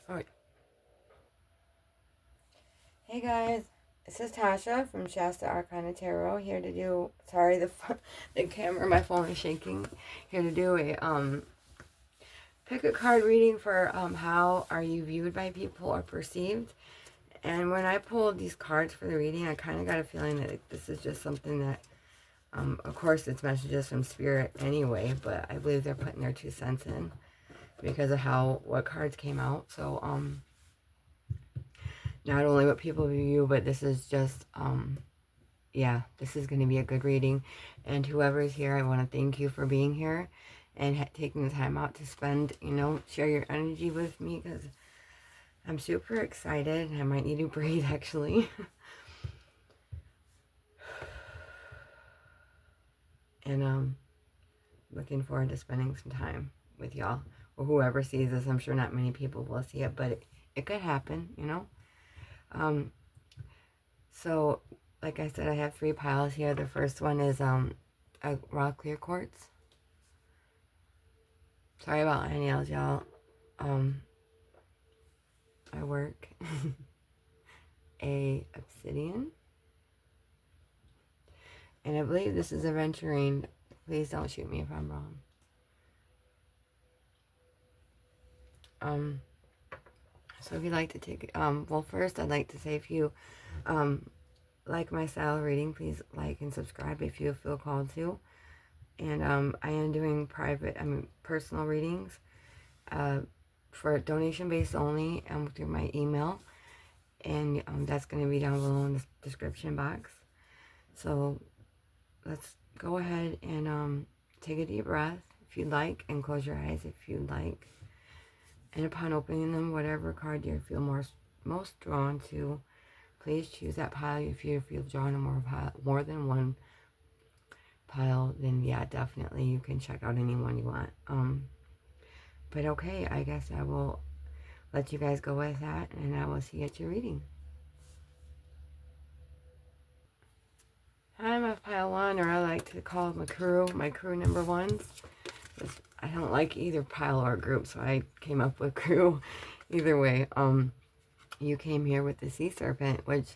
Alright. Hey guys, this is Tasha from Shasta Arcana Tarot, here to do, sorry the camera, my phone is shaking, here to do a pick a card reading for how are you viewed by people or perceived. And when I pulled these cards for the reading, I kind of got a feeling that this is just something that, of course it's messages from spirit anyway, but I believe they're putting their 2 cents in because of what cards came out. So not only what people view, but this is just yeah, this is going to be a good reading. And whoever's here, I want to thank you for being here and taking the time out to spend, share your energy with me, because I'm super excited. I might need to breathe, actually. And looking forward to spending some time with y'all, or whoever sees this. I'm sure not many people will see it, but it could happen, So, like I said, I have 3 piles here. The first one is a raw clear quartz. Sorry about my nails, y'all. I work. A obsidian. And I believe this is aventurine. Please don't shoot me if I'm wrong. So if you'd like to take, well, first I'd like to say, if you like my style of reading, please like and subscribe if you feel called to. And I am doing personal readings for donation based only, through my email. And that's going to be down below in the description box. So let's go ahead and take a deep breath if you'd like, and close your eyes if you'd like. And upon opening them, whatever card you feel most drawn to, please choose that pile. If you feel drawn to more than one pile, then yeah, definitely you can check out any one you want. But okay, I guess I will let you guys go with that, and I will see you at your reading. I'm a pile 1, or I like to call my crew number 1s. I don't like either pile or group, so I came up with crew. Either way, you came here with the sea serpent, which,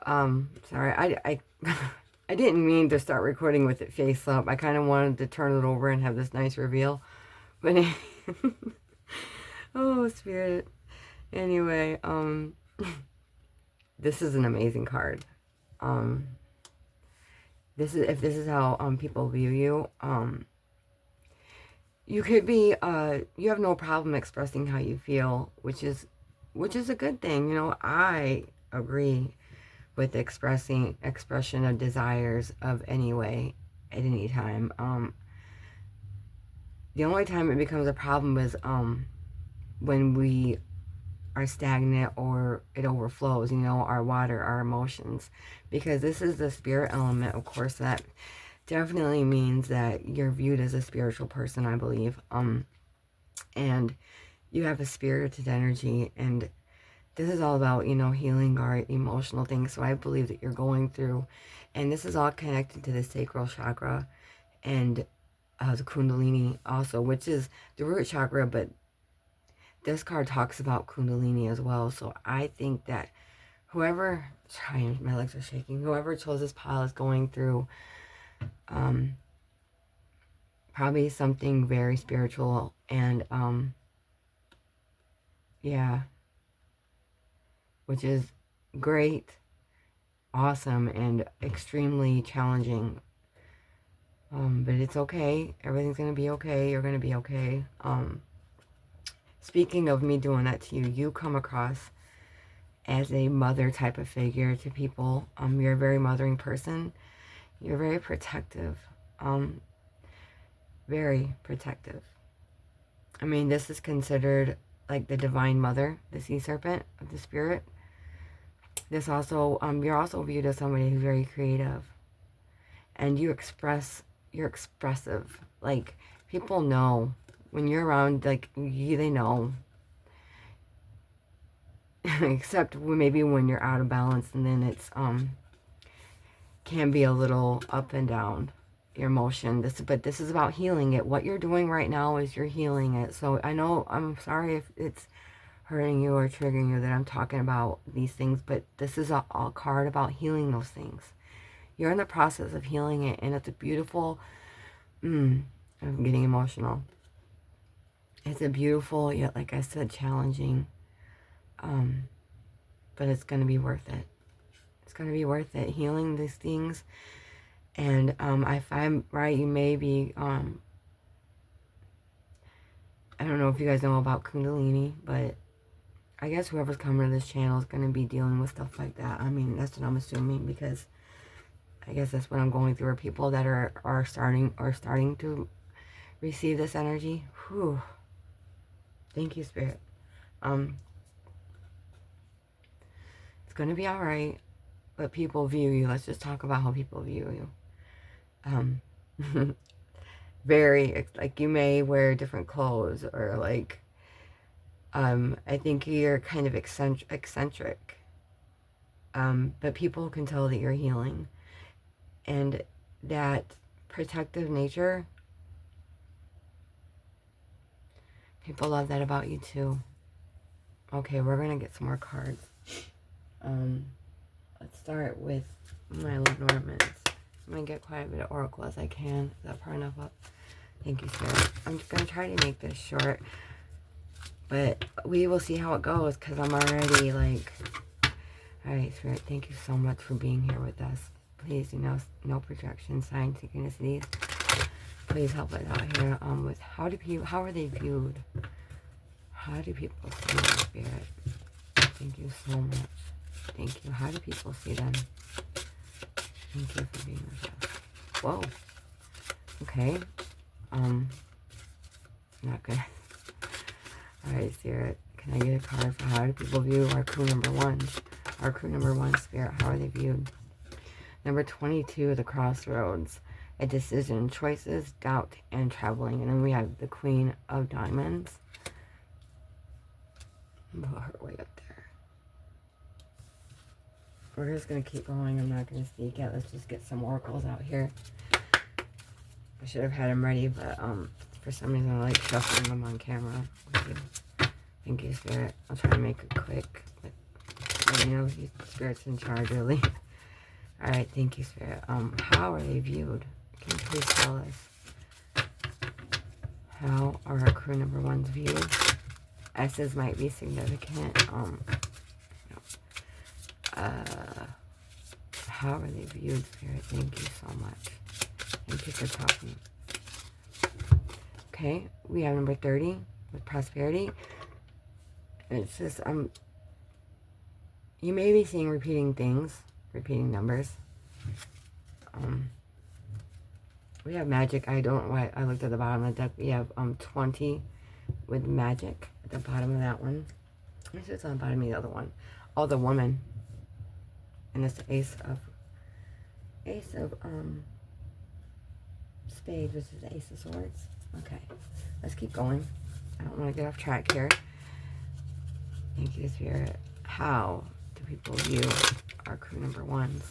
sorry, I I didn't mean to start recording with it face up. I kind of wanted to turn it over and have this nice reveal, but oh, spirit. Anyway, this is an amazing card. If this is how people view you, you could be you have no problem expressing how you feel, which is a good thing. I agree with expression of desires of any way at any time. The only time it becomes a problem is when we are stagnant or it overflows, our water, our emotions, because this is the spirit element. Of course, that definitely means that you're viewed as a spiritual person, I believe. And you have a spirited energy, and this is all about, healing our emotional things. So I believe that you're going through, and this is all connected to the sacral chakra and the kundalini also, which is the root chakra, but this card talks about kundalini as well. So I think that whoever, sorry, my legs are shaking, whoever chose this pile is going through probably something very spiritual, and yeah, which is great, awesome, and extremely challenging. But it's okay. Everything's gonna be okay. You're gonna be okay. Speaking of me doing that to you, you come across as a mother type of figure to people. You're a very mothering person. You're very protective. Very protective. I mean, this is considered like the divine mother, the sea serpent of the spirit. This also, you're also viewed as somebody who's very creative, and you're expressive. Like, people know when you're around, like, they know. Except maybe when you're out of balance, and then it's can be a little up and down, your emotion. But this is about healing it. What you're doing right now is you're healing it. So I know, I'm sorry if it's hurting you or triggering you that I'm talking about these things, but this is a card about healing those things. You're in the process of healing it, and it's a beautiful, I'm getting emotional. It's a beautiful, yet, like I said, challenging, but it's going to be worth it. It's going to be worth it, healing these things. And if I'm right, you may be, I don't know if you guys know about Kundalini, but I guess whoever's coming to this channel is going to be dealing with stuff like that. I mean, that's what I'm assuming, because I guess that's what I'm going through, are people that are starting to receive this energy. Whew. Thank you, Spirit. It's going to be all right, but people view you. Let's just talk about how people view you. Very, like, you may wear different clothes, or like, I think you're kind of eccentric. But people can tell that you're healing. And that protective nature, people love that about you too. Okay, we're going to get some more cards. Let's start with my Lenormands. I'm going to get quite a bit of oracle as I can. Is that far enough up? Thank you, Spirit. I'm just going to try to make this short. But we will see how it goes, because I'm already like... Alright, Spirit, thank you so much for being here with us. Please do no projection, sign, synchronicities. Please help us out here with how are they viewed? How do people see the Spirit? Thank you so much. Thank you. How do people see them? Thank you for being with us. Whoa. Okay. Not good. Alright, Spirit. Can I get a card for how do people view our crew number 1? Our crew number 1, Spirit. How are they viewed? Number 22, the crossroads. A decision, choices, doubt, and traveling. And then we have the Queen of Diamonds. Put her way up there. We're just going to keep going. I'm not going to speak yet. Let's just get some oracles out here. I should have had them ready, but for some reason I like shuffling them on camera. Thank you, Spirit. I'll try to make it quick. But you know, Spirit's in charge, really. Alright, thank you, Spirit. How are they viewed? Can you please tell us? How are our crew number 1s viewed? S's might be significant. How are they viewed, Spirit? Thank you so much. Thank you for talking. Okay, we have number 30 with prosperity. It's just, you may be seeing repeating things, repeating numbers. We have magic. I don't know why I looked at the bottom of the deck. We have 20 with magic at the bottom of that one. Actually, it's on the bottom of the other one. Oh, the woman. And it's the ace of spades, which is the ace of swords. Okay, let's keep going. I don't want to get off track here. Thank you, Spirit. How do people view our crew number 1s?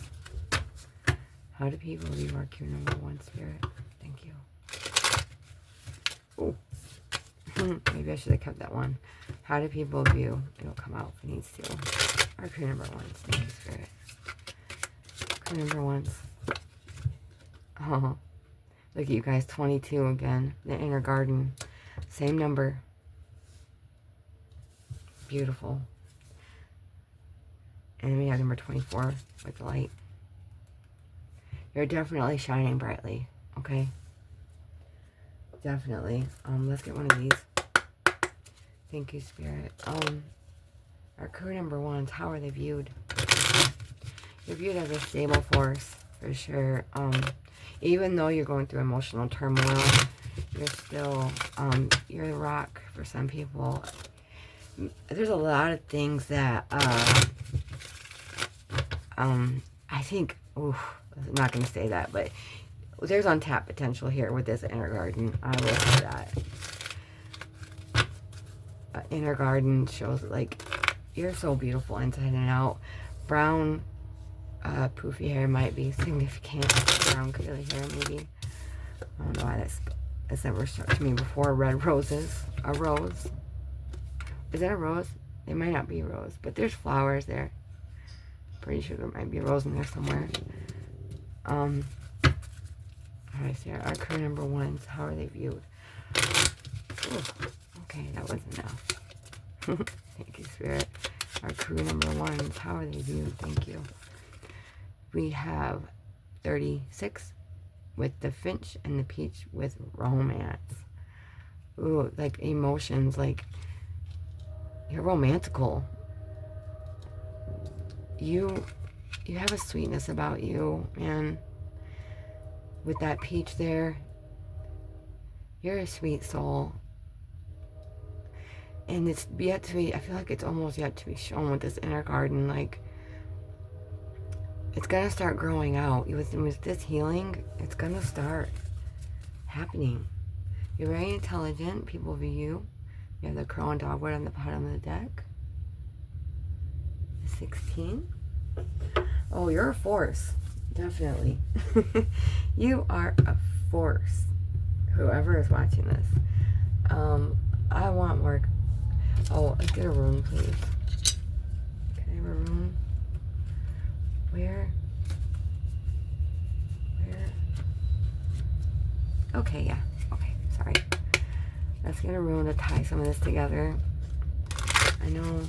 How do people view our crew number 1, Spirit? Thank you. Oh, maybe I should have kept that one. How do people view? It'll come out if it needs to. Our crew number 1s. Thank you, Spirit. Crew number 1s. Oh, look at you guys. 22 again. The inner garden. Same number. Beautiful. And then we have number 24 with the light. You're definitely shining brightly, okay? Definitely. Let's get one of these. Thank you, Spirit. Our crew number 1s, how are they viewed? You're viewed as a stable force, for sure. Even though you're going through emotional turmoil, you're still, you're a rock for some people. There's a lot of things that, I think, I'm not going to say that, but there's untapped potential here with this inner garden. I will say that. Inner garden shows, like, you're so beautiful inside and out. Brown, poofy hair might be significant. Brown curly hair, maybe. I don't know why that's never struck to me before. Red roses. A rose. Is that a rose? They might not be rose, but there's flowers there. Pretty sure there might be a rose in there somewhere. How do I say it? Our crew number ones, how are they viewed? Ooh, okay, that was enough. Thank you, Spirit. Our crew number ones, how are they viewed? Thank you. We have 36 with the finch and the peach with romance. Ooh, like emotions, like you're romantical. You have a sweetness about you, and with that peach there, you're a sweet soul. And it's yet to be, I feel like it's almost yet to be shown with this inner garden. Like, it's gonna start growing out. With this healing, it's gonna start happening. You're very intelligent. People view you. You have the crow and dogwood on the bottom of the deck. 16. Oh, you're a force. Definitely. You are a force. Whoever is watching this. I want more. Oh, let's get a rune, please. Can I have a rune? Where? Okay, yeah. Okay, sorry. Let's get a rune to tie some of this together. I know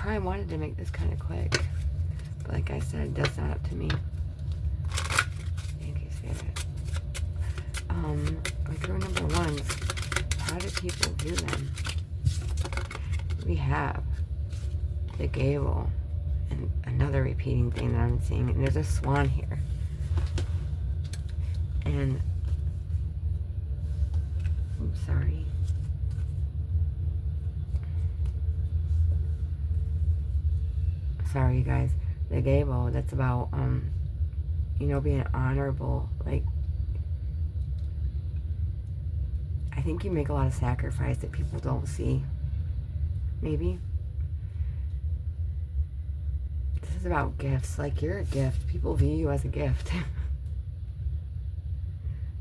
I wanted to make this kind of quick, but like I said, that's not up to me. Thank you, Spirit. My crew number ones, how do people view them? We have the gable, and another repeating thing that I'm seeing, and there's a swan here. And I'm sorry. Sorry, you guys. The gable, that's about, you know, being honorable. Like, I think you make a lot of sacrifice that people don't see. Maybe. This is about gifts. Like, you're a gift. People view you as a gift.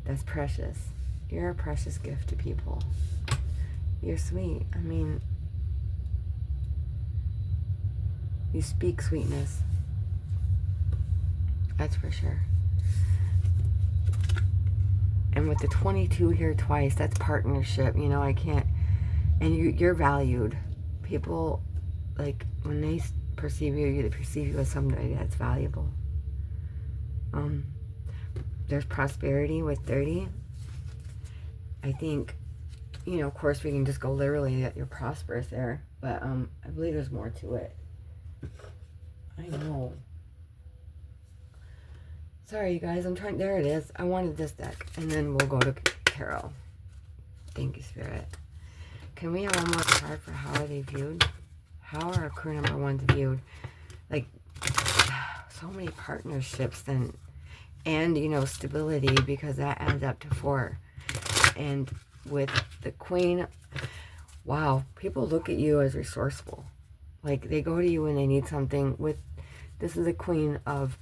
That's precious. You're a precious gift to people. You're sweet. I mean, you speak sweetness. That's for sure. And with the 22 here twice, that's partnership. You know, I can't. And you're valued. People, like, when they perceive you, they perceive you as somebody that's valuable. There's prosperity with 30. I think, you know, of course we can just go literally that you're prosperous there. But I believe there's more to it. I know. Sorry, you guys. I'm trying. There it is. I wanted this deck. And then we'll go to tarot. Thank you, Spirit. Can we have one more card for how are they viewed? How are our crew number ones viewed? Like, so many partnerships and you know, stability, because that adds up to 4. And with the queen, wow, people look at you as resourceful. Like, they go to you when they need something. With this is a Queen of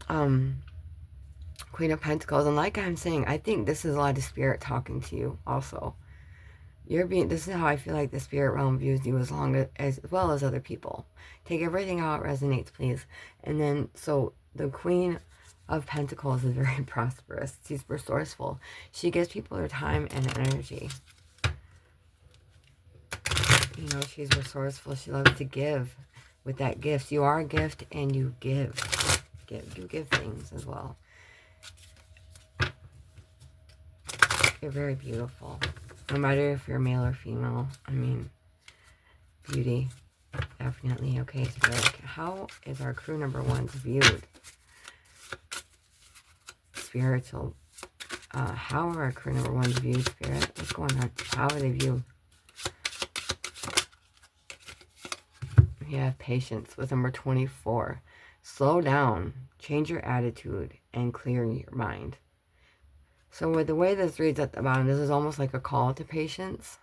Pentacles, and like I'm saying, I think this is a lot of spirit talking to you also. This is how I feel like the spirit realm views you, as well as other people. Take everything how it resonates, please. And then, so the Queen of Pentacles is very prosperous. She's resourceful. She gives people their time and energy. You know, she's resourceful. She loves to give with that gift. You are a gift, and you give. You give things as well. You're very beautiful. No matter if you're male or female. I mean, beauty. Definitely. Okay, Spirit. How is our crew number ones viewed? Spiritual. How are our crew number ones viewed, Spirit? What's going on? How are they viewed? You have patience with number 24. Slow down, change your attitude, and clear your mind. So with the way this reads at the bottom, this is almost like a call to patience.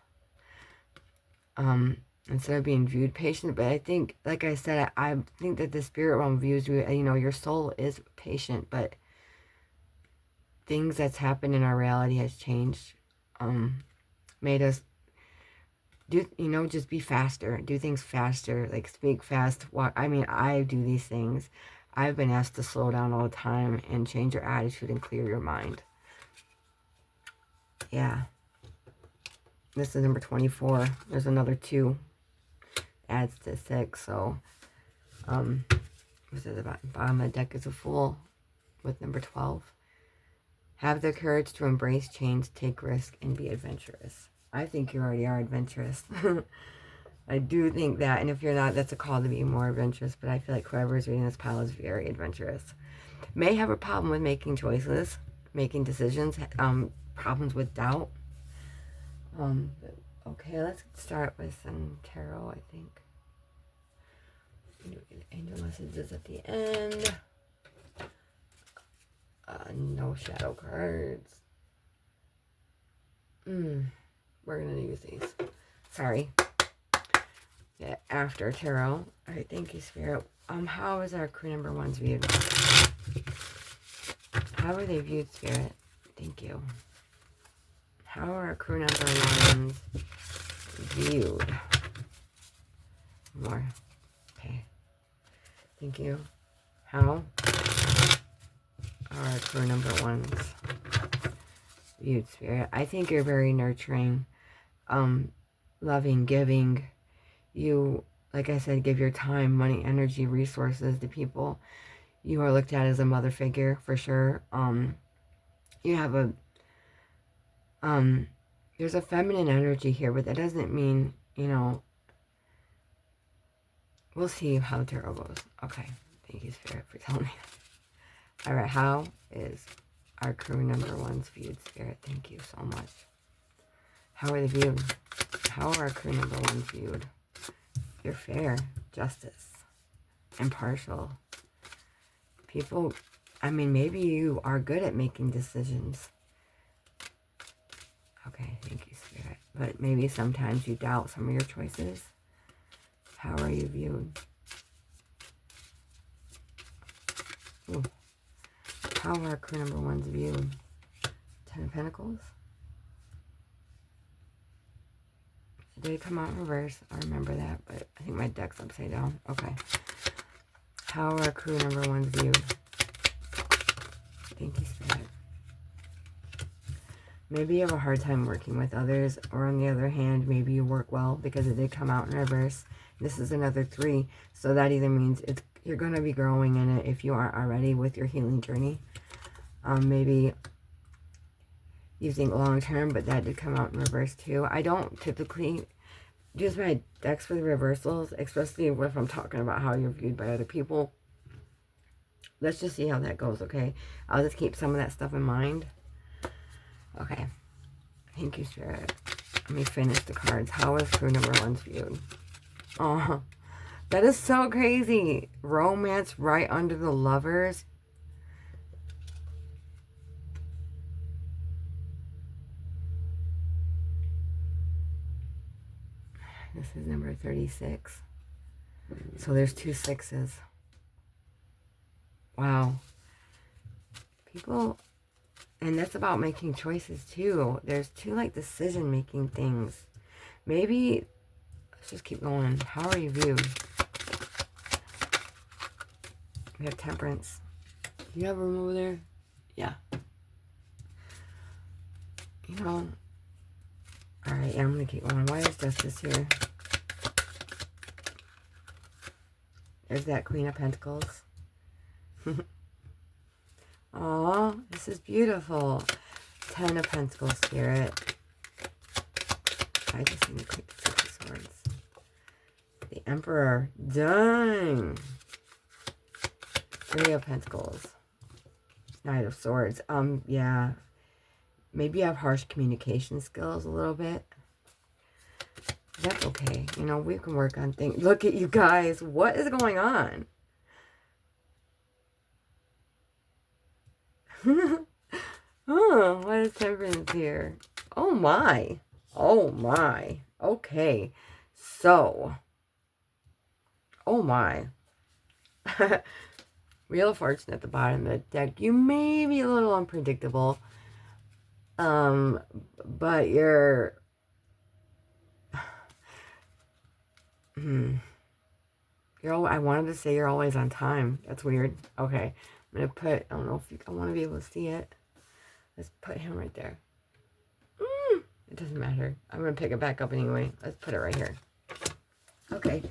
Instead of being viewed patient. But I think, like I said, I think that the spirit realm views you, you know, your soul is patient, but things that's happened in our reality has changed. Made us just be faster. Do things faster. Like, speak fast. I mean, I do these things. I've been asked to slow down all the time and change your attitude and clear your mind. Yeah. This is number 24. There's another 2. Adds to 6. So, this is about bottom of the deck is a Fool with number 12. Have the courage to embrace change, take risk, and be adventurous. I think you already are adventurous. I do think that. And if you're not, that's a call to be more adventurous. But I feel like whoever is reading this pile is very adventurous. May have a problem with making choices, making decisions, problems with doubt. Okay, let's start with some tarot, I think. Angel messages at the end. No shadow cards. We're going to use these. Sorry. Yeah, after tarot. Alright, thank you, Spirit. How is our crew number 1's viewed? How are they viewed, Spirit? Thank you. How are our crew number 1's viewed? More. Okay. Thank you. How are our crew number 1's viewed, Spirit? I think you're very nurturing, loving, giving. You, like I said, give your time, money, energy, resources to people. You are looked at as a mother figure for sure. You have a there's a feminine energy here, but that doesn't mean, we'll see how tarot goes. Okay, thank you, Spirit, for telling me that. All right, how is our crew number 1's viewed, Spirit? Thank you so much. How are they viewed? How are our crew number 1's viewed? You're fair, justice, impartial. People, I mean, maybe you are good at making decisions. Okay, thank you, Spirit. But maybe sometimes you doubt some of your choices. How are you viewed? Ooh. How are crew number 1's viewed? 10 of Pentacles. Did it come out in reverse? I remember that, but I think my deck's upside down. Okay. How are crew number 1's viewed? Thank you, Spirit. Maybe you have a hard time working with others, or on the other hand, maybe you work well because it did come out in reverse. This is another 3, so that either means you're going to be growing in it if you aren't already with your healing journey. Maybe you think long term, but that did come out in reverse too. I don't typically use my decks for the reversals, especially if I'm talking about how you're viewed by other people. Let's just see how that goes, okay? I'll just keep some of that stuff in mind. Okay. Thank you, Spirit. Let me finish the cards. How is crew number 1's viewed? Oh, that is so crazy. Romance right under the Lovers. This is number 36. So there's 2 6s. Wow. People, and that's about making choices too. There's 2 like decision-making things. Maybe, let's just keep going. How are you viewed? We have Temperance. You have room over there? Yeah. Alright, I'm going to keep going. Why is Justice here? There's that Queen of Pentacles. Aw, this is beautiful. 10 of Pentacles, Spirit. I just need to click the 6 of Swords. The Emperor. Dang. 3 of Pentacles. Knight of Swords. Yeah. Maybe you have harsh communication skills a little bit. That's okay. We can work on things. Look at you guys. What is going on? Oh, what is Temperance here? Oh my. Oh my. Okay. So. Oh my. Wheel of Fortune at the bottom of the deck. You may be a little unpredictable. But you're I wanted to say you're always on time. That's weird. Okay. I'm going to put, I don't know if I want to be able to see it. Let's put him right there. It doesn't matter. I'm going to pick it back up anyway. Let's put it right here. Okay.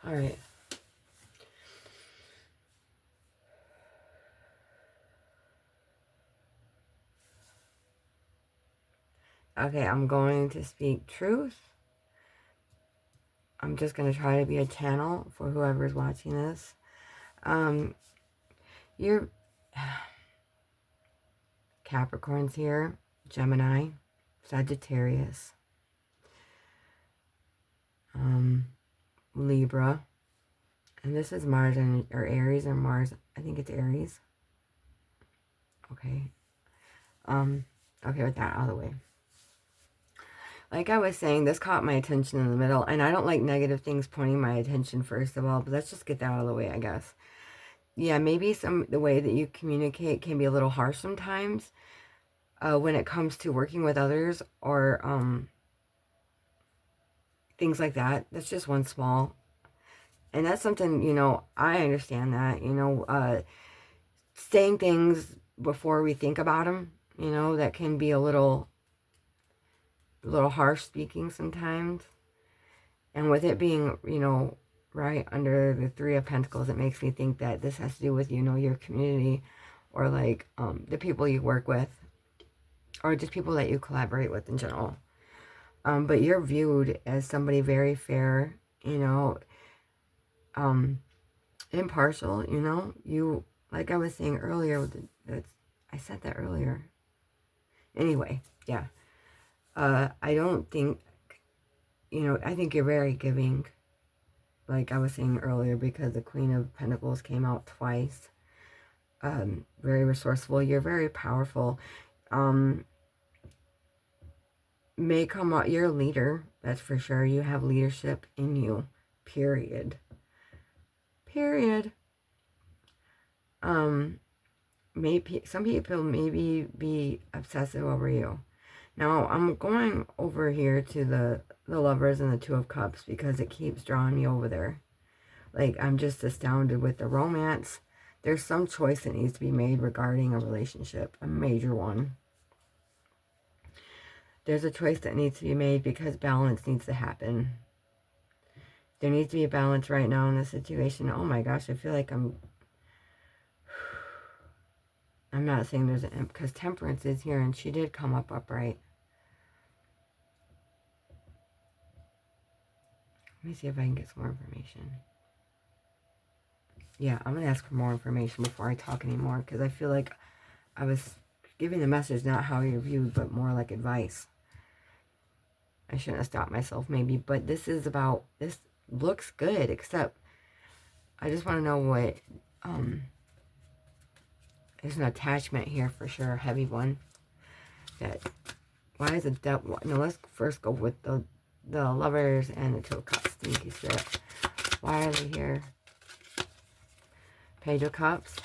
All right. Okay, I'm going to speak truth. I'm just going to try to be a channel for whoever's watching this. You're Capricorn's here, Gemini, Sagittarius, Libra, and this is Mars or Aries or Mars. I think it's Aries. Okay. Okay, with that out of the way. Like I was saying, this caught my attention in the middle, and I don't like negative things pointing my attention first of all, but let's just get that out of the way, I guess. Yeah, maybe the way that you communicate can be a little harsh sometimes when it comes to working with others or things like that. That's just one small, and that's something, you know, I understand that, you know, saying things before we think about them, you know, that can be a little harsh speaking sometimes. And with it being, you know, right under the Three of Pentacles, it makes me think that this has to do with, you know, your community or like the people you work with or just people that you collaborate with in general. But you're viewed as somebody very fair, you know, impartial, you know. You, like I was saying earlier, I said that earlier. Anyway, yeah. I don't think, you know, I think you're very giving, like I was saying earlier, because the Queen of Pentacles came out twice. Very resourceful. You're very powerful. May come out, you're a leader, that's for sure. You have leadership in you, period. Period. Maybe some people maybe be obsessive over you. Now, I'm going over here to the Lovers and the Two of Cups because it keeps drawing me over there. Like, I'm just astounded with the romance. There's some choice that needs to be made regarding a relationship, a major one. There's a choice that needs to be made because balance needs to happen. There needs to be a balance right now in this situation. Oh my gosh, I feel like I'm not saying there's an, because Temperance is here and she did come up upright. Let me see if I can get some more information. Yeah, I'm going to ask for more information before I talk anymore, because I feel like I was giving the message not how you're viewed, but more like advice. I shouldn't have stopped myself maybe, but this is about, this looks good, except I just want to know what, there's an attachment here for sure, a heavy one. That, why is the devil, no, let's first go with the Lovers and the Two of Cups, Stinky Spirit. Why are they here? Page of Cups.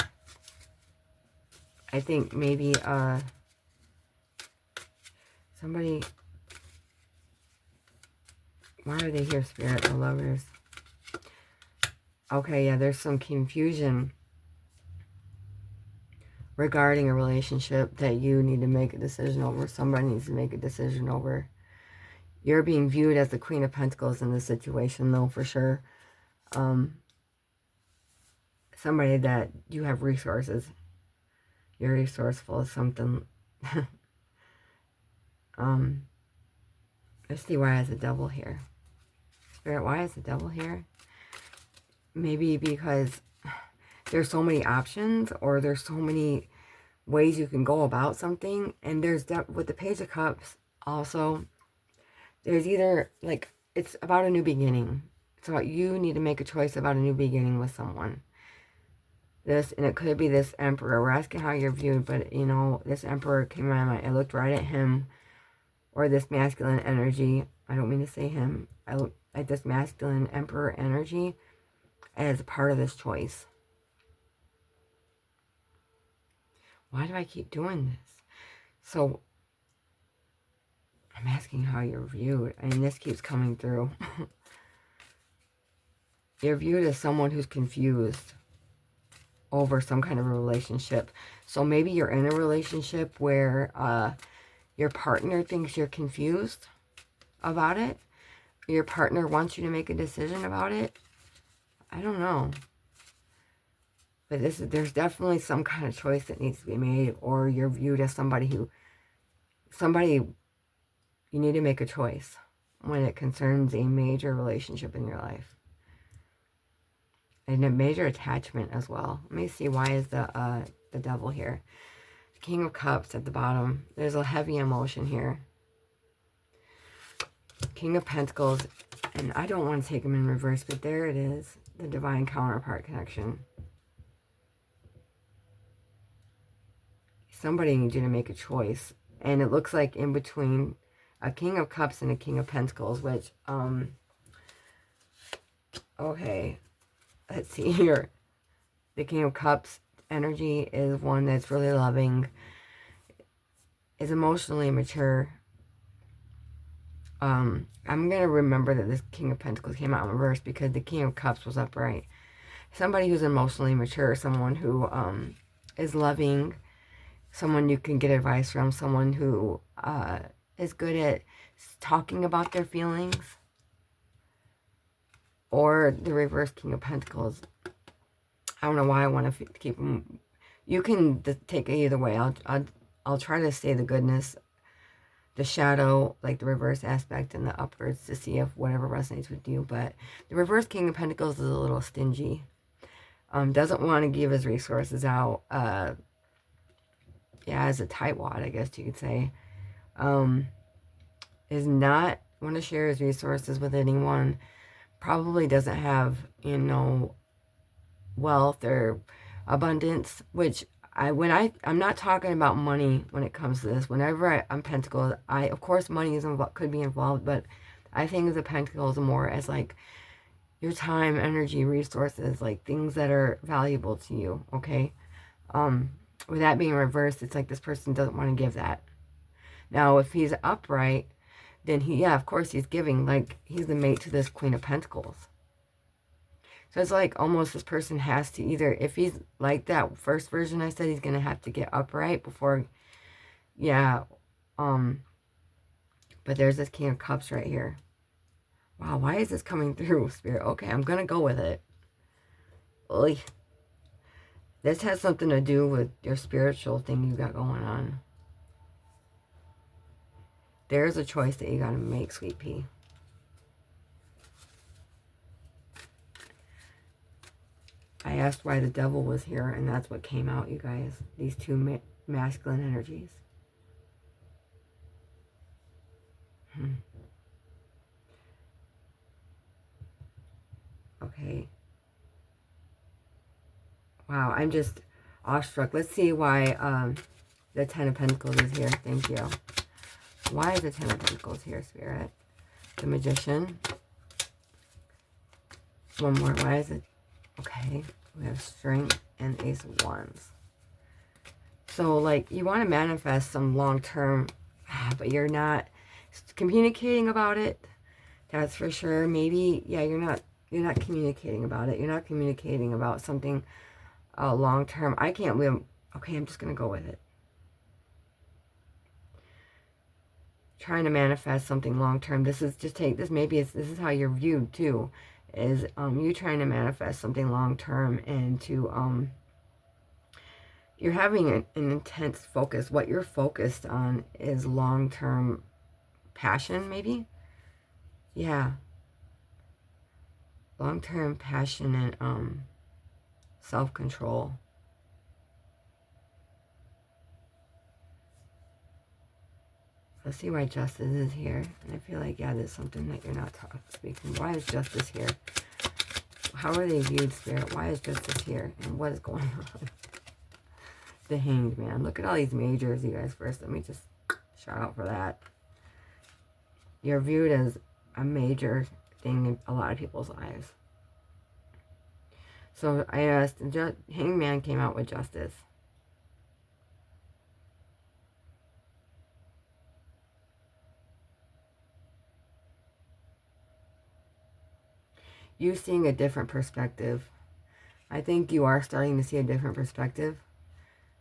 I think maybe somebody, why are they here, Spirit, the Lovers? Okay, yeah, there's some confusion regarding a relationship that you need to make a decision over. Somebody needs to make a decision over. You're being viewed as the Queen of Pentacles in this situation, though, for sure. Somebody that you have resources. You're resourceful, something. Let's see, why is the devil here? Spirit, why is the devil here? Maybe because there's so many options, or there's so many ways you can go about something. And there's with the Page of Cups also, there's either, like, it's about a new beginning. It's about you need to make a choice about a new beginning with someone. This, and it could be this Emperor. We're asking how you're viewed, but, you know, this Emperor came to my mind. I looked right at him, or this masculine energy. I don't mean to say him. I look at this masculine Emperor energy as a part of this choice. Why do I keep doing this? So, I'm asking how you're viewed. I mean, this keeps coming through. You're viewed as someone who's confused over some kind of a relationship. So maybe you're in a relationship where your partner thinks you're confused about it. Your partner wants you to make a decision about it. I don't know. But there's definitely some kind of choice that needs to be made, or you're viewed as somebody you need to make a choice when it concerns a major relationship in your life. And a major attachment as well. Let me see, why is the devil here? King of Cups at the bottom. There's a heavy emotion here. King of Pentacles. And I don't want to take them in reverse, but there it is. The divine counterpart connection. Somebody needs you to make a choice. And it looks like in between a King of Cups and a King of Pentacles, which, okay. Let's see here. The King of Cups energy is one that's really loving, is emotionally mature. I'm going to remember that this King of Pentacles came out in reverse because the King of Cups was upright. Somebody who's emotionally mature, someone who is loving, someone you can get advice from, someone who is good at talking about their feelings. Or the reverse King of Pentacles. I don't know why I want to keep them. You can take it either way. I'll try to say the goodness, the shadow, like the reverse aspect, and the upwards to see if whatever resonates with you. But the reverse King of Pentacles is a little stingy. Doesn't want to give his resources out. Yeah, as a tightwad, I guess you could say. Is not want to share his resources with anyone. Probably doesn't have, wealth or abundance, which I'm not talking about money when it comes to this. Whenever I'm Pentacles, of course money could be involved, but I think of the Pentacles more as like your time, energy, resources, like things that are valuable to you, okay? With that being reversed, it's like this person doesn't want to give that. Now, if he's upright, then of course he's giving, like he's the mate to this Queen of Pentacles. So it's like almost this person has to either, if he's like that first version I said, he's going to have to get upright before, but there's this King of Cups right here. Wow, why is this coming through, Spirit? Okay, I'm going to go with it. Oy. This has something to do with your spiritual thing you got going on. There's a choice that you got to make, Sweet Pea. I asked why the devil was here, and that's what came out, you guys. These two masculine energies. Okay. Wow, I'm just awestruck. Let's see why the Ten of Pentacles is here. Thank you. Why is the Ten of Pentacles here, Spirit? The Magician. One more. Why is it? Okay. We have Strength and Ace of Wands. So, like, you want to manifest some long-term, but you're not communicating about it. That's for sure. Maybe, you're not communicating about it. You're not communicating about something long-term. I can't live. Okay, I'm just going to go with it. Trying to manifest something long-term. This is just this is how you're viewed too, is you trying to manifest something long-term, and to you're having an intense focus. What you're focused on is long-term passion, maybe. Yeah. Long-term passion and self-control. Let's see why Justice is here. And I feel like, there's something that you're not speaking. Why is Justice here? How are they viewed, Spirit? Why is Justice here? And what is going on? The Hanged Man. Look at all these majors, you guys. First, let me just shout out for that. You're viewed as a major thing in a lot of people's lives. So I asked, Hanged Man came out with Justice. you seeing a different perspective. I think you are starting to see a different perspective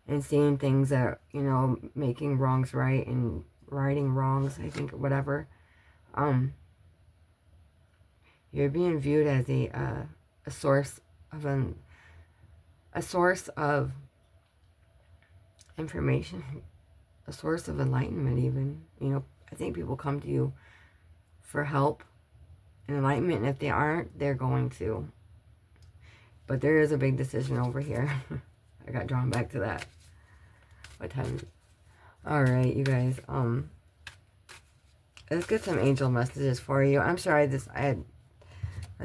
and seeing things that, you know, making wrongs right and righting wrongs, I think, whatever. You're being viewed as a source of a source of information, a source of enlightenment even. You know, I think people come to you for help and enlightenment, and if they aren't, they're going to. But there is a big decision over here. I got drawn back to that. What time is it? Alright, you guys, let's get some angel messages for you. I'm sorry, let's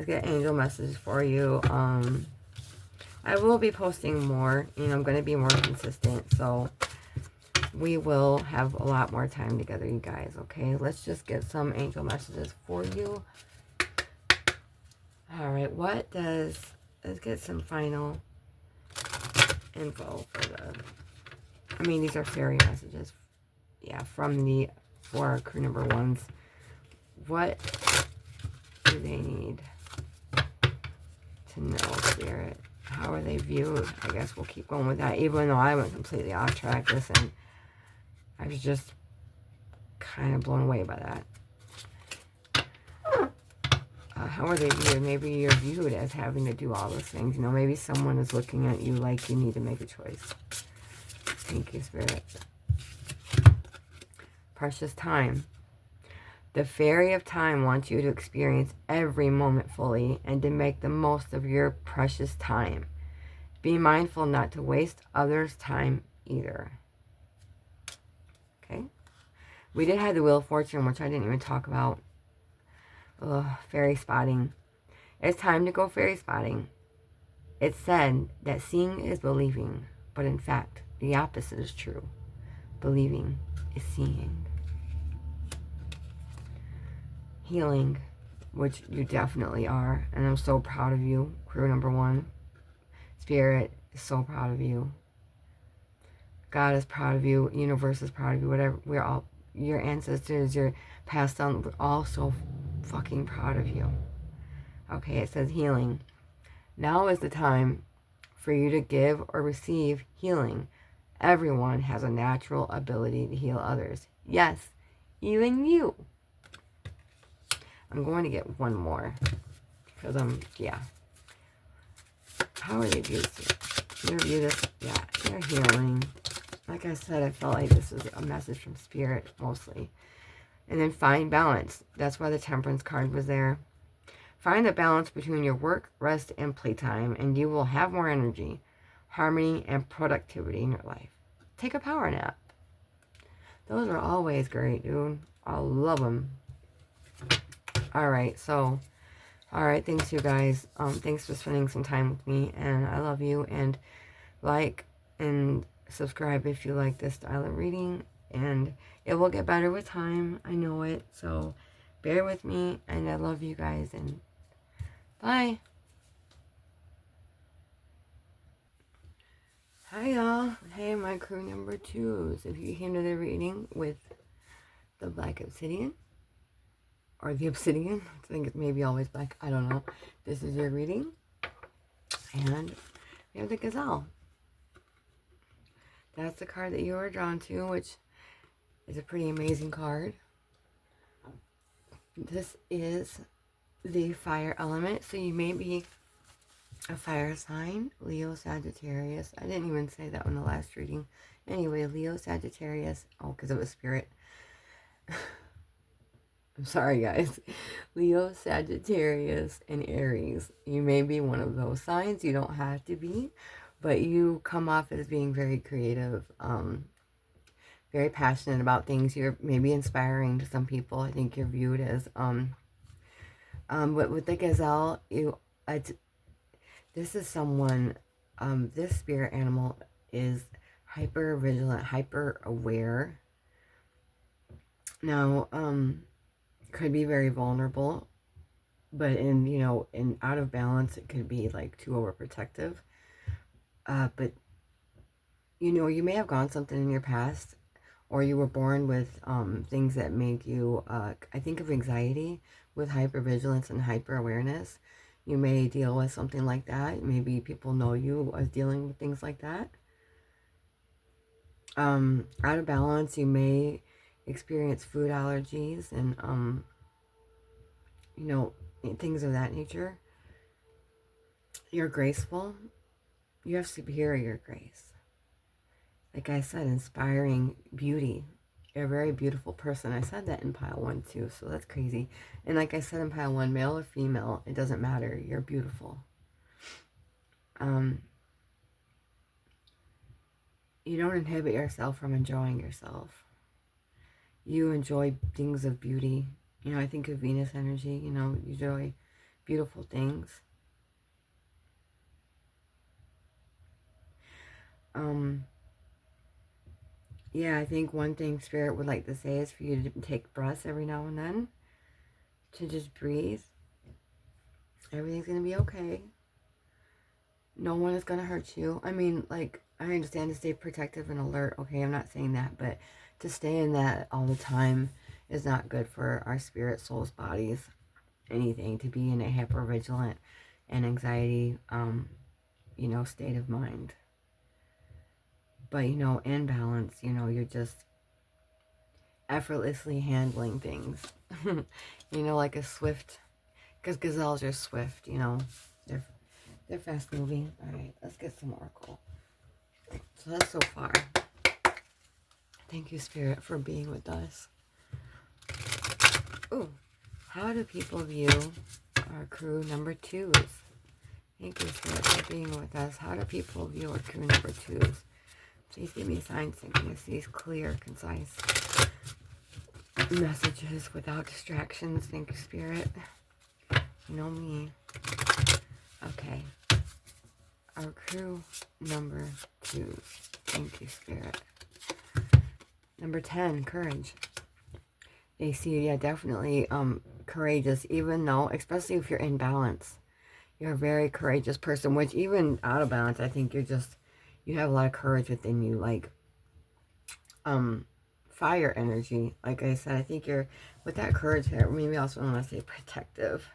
get angel messages for you. I will be posting more, you know, I'm going to be more consistent, so we will have a lot more time together, you guys, okay? Let's just get some angel messages for you. Alright, let's get some final info for these are fairy messages. Yeah, for our crew number ones. What do they need to know, Spirit? How are they viewed? I guess we'll keep going with that, even though I went completely off track. Listen, I was just kind of blown away by that. How are they viewed? Maybe you're viewed as having to do all those things. You know, maybe someone is looking at you like you need to make a choice. Thank you, Spirit. Precious time. The Fairy of Time wants you to experience every moment fully and to make the most of your precious time. Be mindful not to waste others' time either. Okay? We did have the Wheel of Fortune, which I didn't even talk about. Fairy spotting. It's time to go fairy spotting. It's said that seeing is believing, but in fact, the opposite is true. Believing is seeing. Healing, which you definitely are, and I'm so proud of you, crew number one. Spirit is so proud of you. God is proud of you. Universe is proud of you. Whatever, we're all, your ancestors, your past on, we're all so fucking proud of you. Okay, it says healing. Now is the time for you to give or receive healing. Everyone has a natural ability to heal others. Yes, even you. I'm going to get one more because yeah. How are they viewed? They're viewed as, yeah, they're healing. Like I said, I felt like this was a message from Spirit mostly. And then find balance. That's why the Temperance card was there. Find the balance between your work, rest, and playtime, and you will have more energy, harmony, and productivity in your life. Take a power nap. Those are always great, dude. I love them. Alright, so, alright, thanks you guys. Thanks for spending some time with me, and I love you, and like and subscribe if you like this style of reading, and it will get better with time. I know it, so bear with me, and I love you guys, and bye. Hi y'all. Hey, my crew number twos. If you came to the reading with the Black Obsidian, or the Obsidian, I think it's maybe always black, I don't know. This is your reading, and we have the Gazelle. That's the card that you were drawn to, which is a pretty amazing card. This is the fire element, so you may be a fire sign, Leo, Sagittarius. I didn't even say that in the last reading. Anyway, Leo, Sagittarius. Oh, because it was Spirit. I'm sorry, guys. Leo, Sagittarius, and Aries. You may be one of those signs. You don't have to be. But you come off as being very creative, very passionate about things. You're maybe inspiring to some people. I think you're viewed as, but with the Gazelle, this is someone, this spirit animal is hyper vigilant, hyper aware. Now, could be very vulnerable, but in out of balance, it could be like too overprotective. But you may have gone something in your past, or you were born with things that make you, I think of anxiety with hypervigilance and hyper awareness. You may deal with something like that. Maybe people know you as dealing with things like that. Out of balance, you may experience food allergies and, you know, things of that nature. You're graceful. You have superior grace. Like I said, inspiring beauty. You're a very beautiful person. I said that in pile 1 too, so that's crazy. And like I said in pile 1, male or female, it doesn't matter. You're beautiful. You don't inhibit yourself from enjoying yourself. You enjoy things of beauty. You know, I think of Venus energy, you know, you enjoy beautiful things. Yeah, I think one thing Spirit would like to say is for you to take breaths every now and then. To just breathe. Everything's going to be okay. No one is going to hurt you. I mean, like, I understand to stay protective and alert. Okay, I'm not saying that, but to stay in that all the time is not good for our spirit, souls, bodies, anything. To be in a hypervigilant and anxiety, you know, state of mind. But, you know, in balance, you know, you're just effortlessly handling things. You know, like a swift, because gazelles are swift, you know. They're fast moving. All right, let's get some oracle. So that's so far. Thank you, Spirit, for being with us. Ooh, how do people view our crew number 2s? Thank you, Spirit, for being with us. How do people view our crew number 2s? Please give me signs, synchronicities, clear, concise messages without distractions. Thank you, Spirit. You know me. Okay. Our crew number 2s. Thank you, Spirit. Number 10, courage. They see, yeah, definitely courageous, even though, especially if you're in balance. You're a very courageous person, which even out of balance, I think you have a lot of courage within you, like, fire energy. Like I said, I think you're, with that courage here, maybe also want to say protective.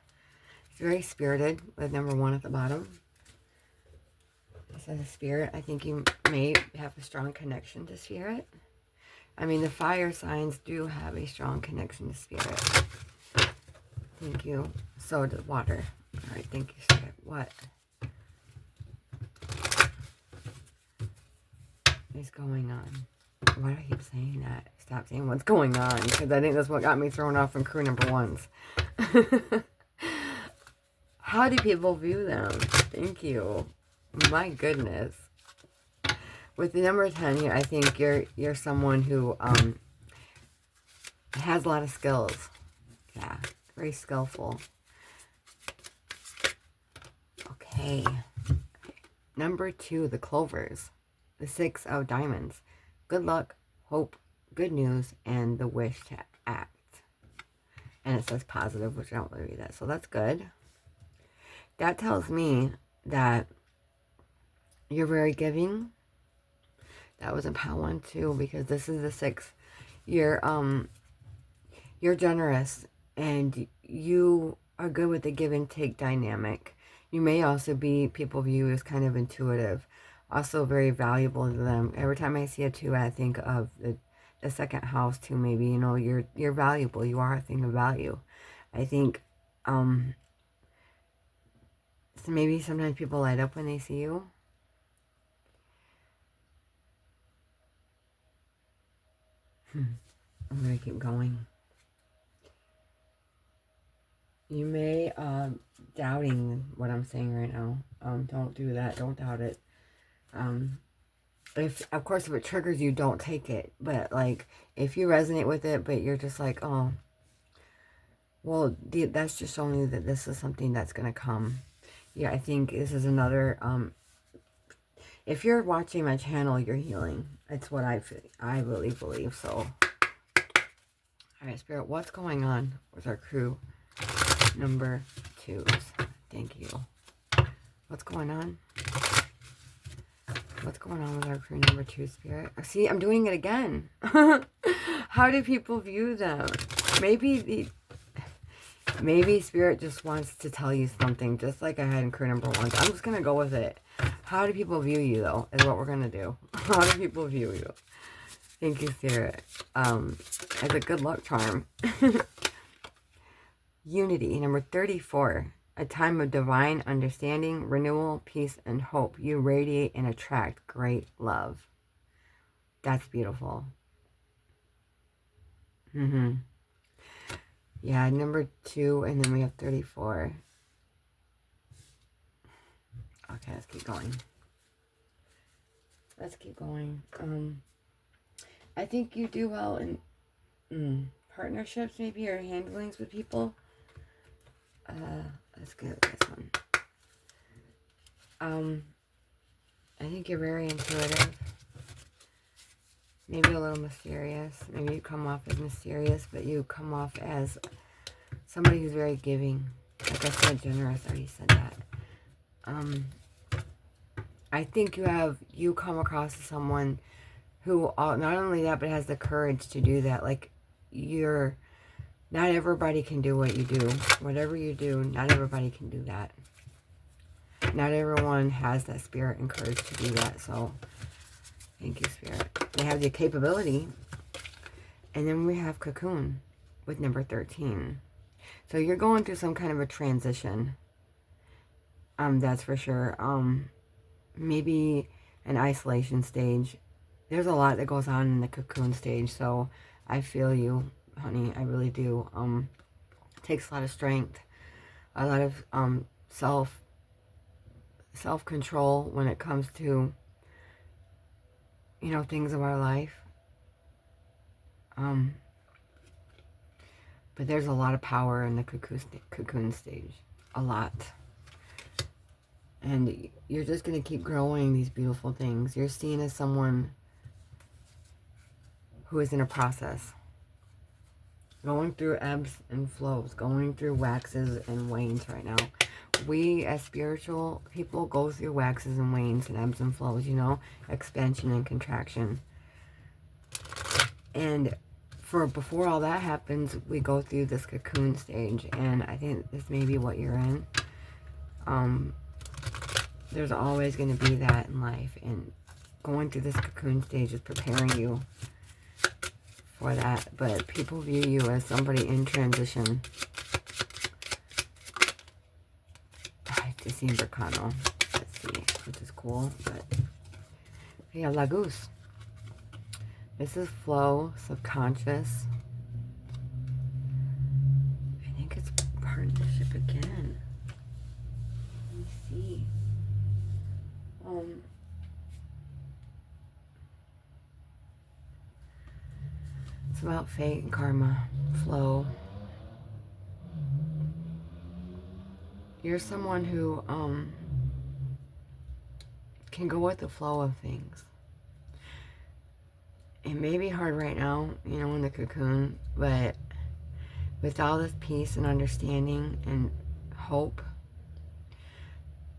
It's very spirited with number 1 at the bottom. It says spirit. I think you may have a strong connection to spirit. I mean, the fire signs do have a strong connection to spirit. Thank you. So does water. All right, thank you, Spirit. What is going on? Why do I keep saying that? Stop saying what's going on, because I think that's what got me thrown off in crew number 1s. How do people view them? Thank you. My goodness. With the number 10, I think you're someone who has a lot of skills. Yeah, very skillful. Okay. Number 2, the clovers. The 6 of diamonds. Good luck, hope, good news, and the wish to act. And it says positive, which I don't really read that. So that's good. That tells me that you're very giving. That was in pile 1 too, because this is the 6. You're generous, and you are good with the give and take dynamic. You may also be, people view you as kind of intuitive, also very valuable to them. Every time I see a 2, I think of the second house too. Maybe, you know, you're valuable. You are a thing of value. I think so maybe sometimes people light up when they see you. I'm going to keep going. You may, doubting what I'm saying right now. Don't do that. Don't doubt it. Of course, if it triggers you, don't take it. But, like, if you resonate with it, but you're just like, oh, well, that's just showing you that this is something that's going to come. Yeah, I think this is another, if you're watching my channel, you're healing. It's what I really believe. So, all right, Spirit, what's going on with our crew number 2s? Thank you. What's going on? What's going on with our crew number 2, Spirit? See, I'm doing it again. How do people view them? Maybe Maybe Spirit just wants to tell you something, just like I had in career number 1. I'm just going to go with it. How do people view you, though, is what we're going to do. How do people view you? Thank you, Spirit. As a good luck charm. Unity, number 34. A time of divine understanding, renewal, peace, and hope. You radiate and attract great love. That's beautiful. Yeah, number 2, and then we have 34. Okay, let's keep going. Let's keep going. I think you do well in partnerships, maybe, or handlings with people. Let's get this one. I think you're very intuitive. Maybe a little mysterious. Maybe you come off as mysterious, but you come off as somebody who's very giving. Like I said, generous. I already said that. I think you come across as someone who, not only that, but has the courage to do that. Like, not everybody can do what you do. Whatever you do, not everybody can do that. Not everyone has that spirit and courage to do that. So, thank you, Spirit. They have the capability. And then we have Cocoon with number 13. So you're going through some kind of a transition. That's for sure. Maybe an isolation stage. There's a lot that goes on in the cocoon stage. So I feel you, honey. I really do. It takes a lot of strength. A lot of self-control when it comes to, things of our life. But there's a lot of power in the cocoon stage. A lot. And you're just going to keep growing these beautiful things. You're seen as someone who is in a process. Going through ebbs and flows. Going through waxes and wanes right now. We, as spiritual people, go through waxes and wanes and ebbs and flows, expansion and contraction. And before all that happens, we go through this cocoon stage, and I think this may be what you're in. There's always going to be that in life, and going through this cocoon stage is preparing you for that. But people view you as somebody in transition. To see Arcana, let's see, which is cool. But yeah, La Goose. This is flow, subconscious. I think it's partnership again. Let me see. It's about fate and karma, flow. You're someone who can go with the flow of things. It may be hard right now, in the cocoon, but with all this peace and understanding and hope,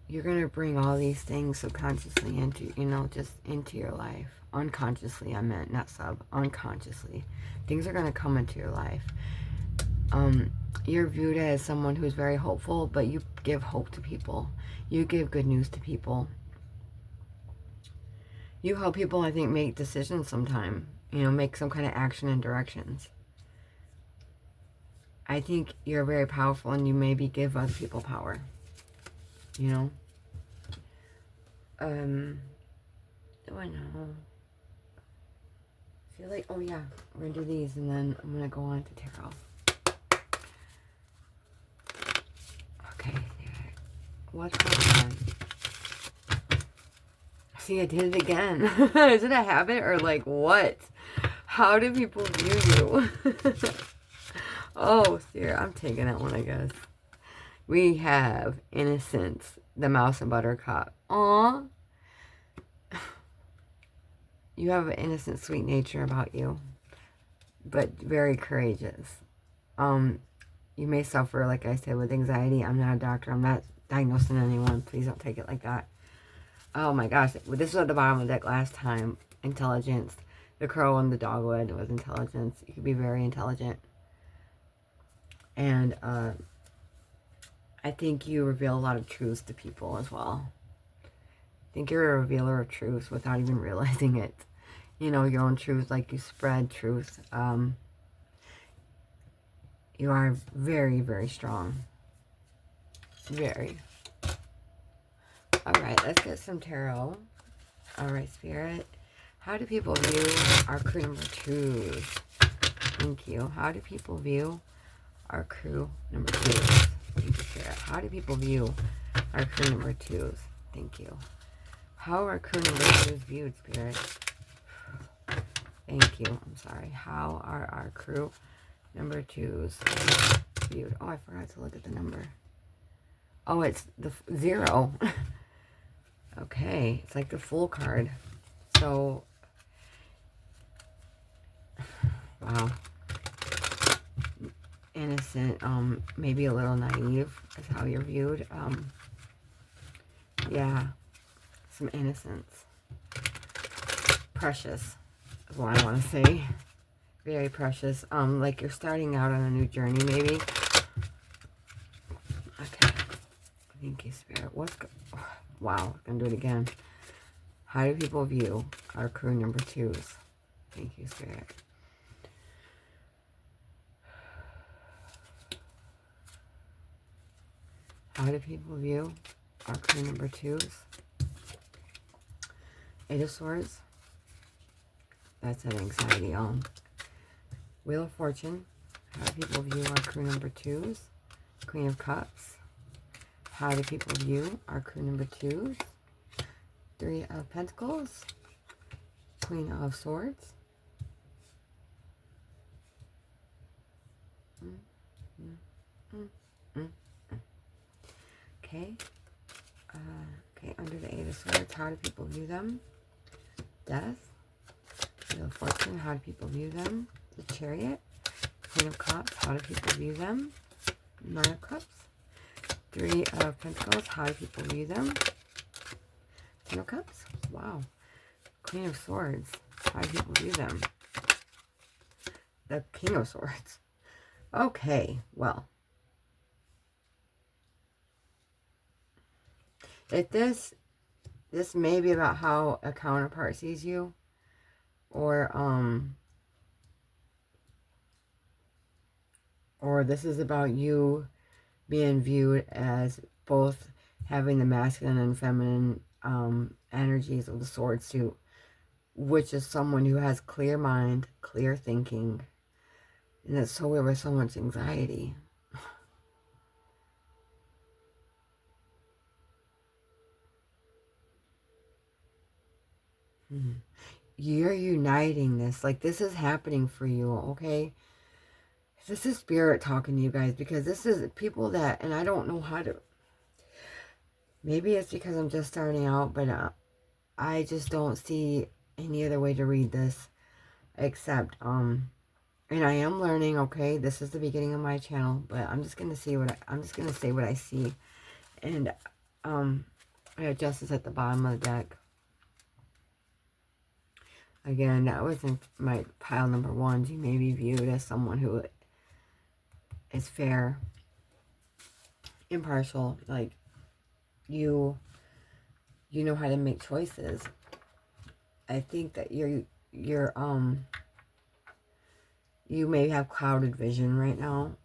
you're going to bring all these things subconsciously into, just into your life. Unconsciously, I meant, not unconsciously. Things are going to come into your life. You're viewed as someone who's very hopeful, but you give hope to people. You give good news to people. You help people, I think, make decisions sometime. Make some kind of action and directions. I think you're very powerful, and you maybe give other people power. Do I know? I feel like, oh yeah, we're going to do these, and then I'm going to go on to tarot. Okay, what's going on? See, I did it again. Is it a habit or like what? How do people view you? Oh, dear, I'm taking that one, I guess. We have Innocence, the Mouse and Buttercup. Aww. You have an innocent, sweet nature about you, but very courageous. You may suffer, like I said, with anxiety. I'm not a doctor. I'm not diagnosing anyone. Please don't take it like that. Oh my gosh. This was at the bottom of the deck last time. Intelligence. The crow and the dogwood was intelligence. You could be very intelligent. And I think you reveal a lot of truths to people as well. I think you're a revealer of truths without even realizing it. You know, your own truth, like you spread truth. You are very, very strong. Very. Alright, let's get some tarot. Alright, Spirit. How do people view our crew number 2s? Thank you. How do people view our crew number 2s? Thank you, Spirit. How do people view our crew number 2s? Thank you. How are crew number 2s viewed, Spirit? Thank you. I'm sorry. How are our crew number 2s viewed? Oh, I forgot to look at the number. Oh, it's the 0. Okay. It's like the full card. So, wow. Innocent, maybe a little naive is how you're viewed. Yeah. Some innocence. Precious is what I want to say. Very precious. Like you're starting out on a new journey, maybe. Okay. Thank you, Spirit. Wow, I'm gonna do it again. How do people view our crew number 2s? Thank you, Spirit. How do people view our crew number 2s? 8 of Swords. That's an anxiety. Wheel of Fortune. How do people view our crew number 2s? Queen of Cups. How do people view our crew number 2s? 3 of Pentacles. Queen of Swords. Okay. Okay, under the 8 of Swords, how do people view them? Death. Wheel of Fortune, how do people view them? The Chariot. Queen of Cups, how do people view them? 9 of Cups. 3 of Pentacles, how do people view them? 10 of Cups. Wow. Queen of Swords, how do people view them? The King of Swords. Okay, well. If this may be about how a counterpart sees you, or this is about you being viewed as both having the masculine and feminine energies of the sword suit, which is someone who has clear mind, clear thinking, and that's so weird with so much anxiety. You're uniting this. Like, this is happening for you, okay? This is Spirit talking to you guys, because this is people that, and I don't know how to, maybe it's because I'm just starting out, but I just don't see any other way to read this except, and I am learning, okay? This is the beginning of my channel, but I'm just going to see I'm just going to say what I see. And, I have Justice at the bottom of the deck. Again, that was in my pile number 1. You may be viewed as someone who is fair, impartial, like you know how to make choices. I think that you may have clouded vision right now.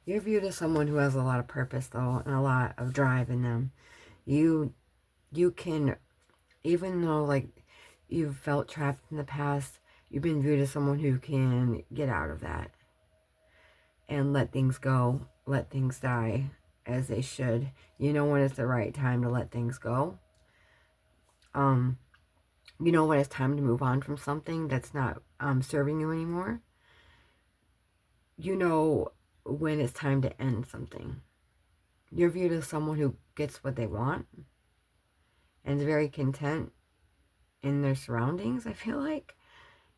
You're viewed as someone who has a lot of purpose, though, and a lot of drive in them. You can, even though, like, you've felt trapped in the past, you've been viewed as someone who can get out of that and let things go, let things die as they should. You know when it's the right time to let things go. You know when it's time to move on from something that's not serving you anymore. You know when it's time to end something. You're viewed as someone who gets what they want and is very content in their surroundings, I feel like.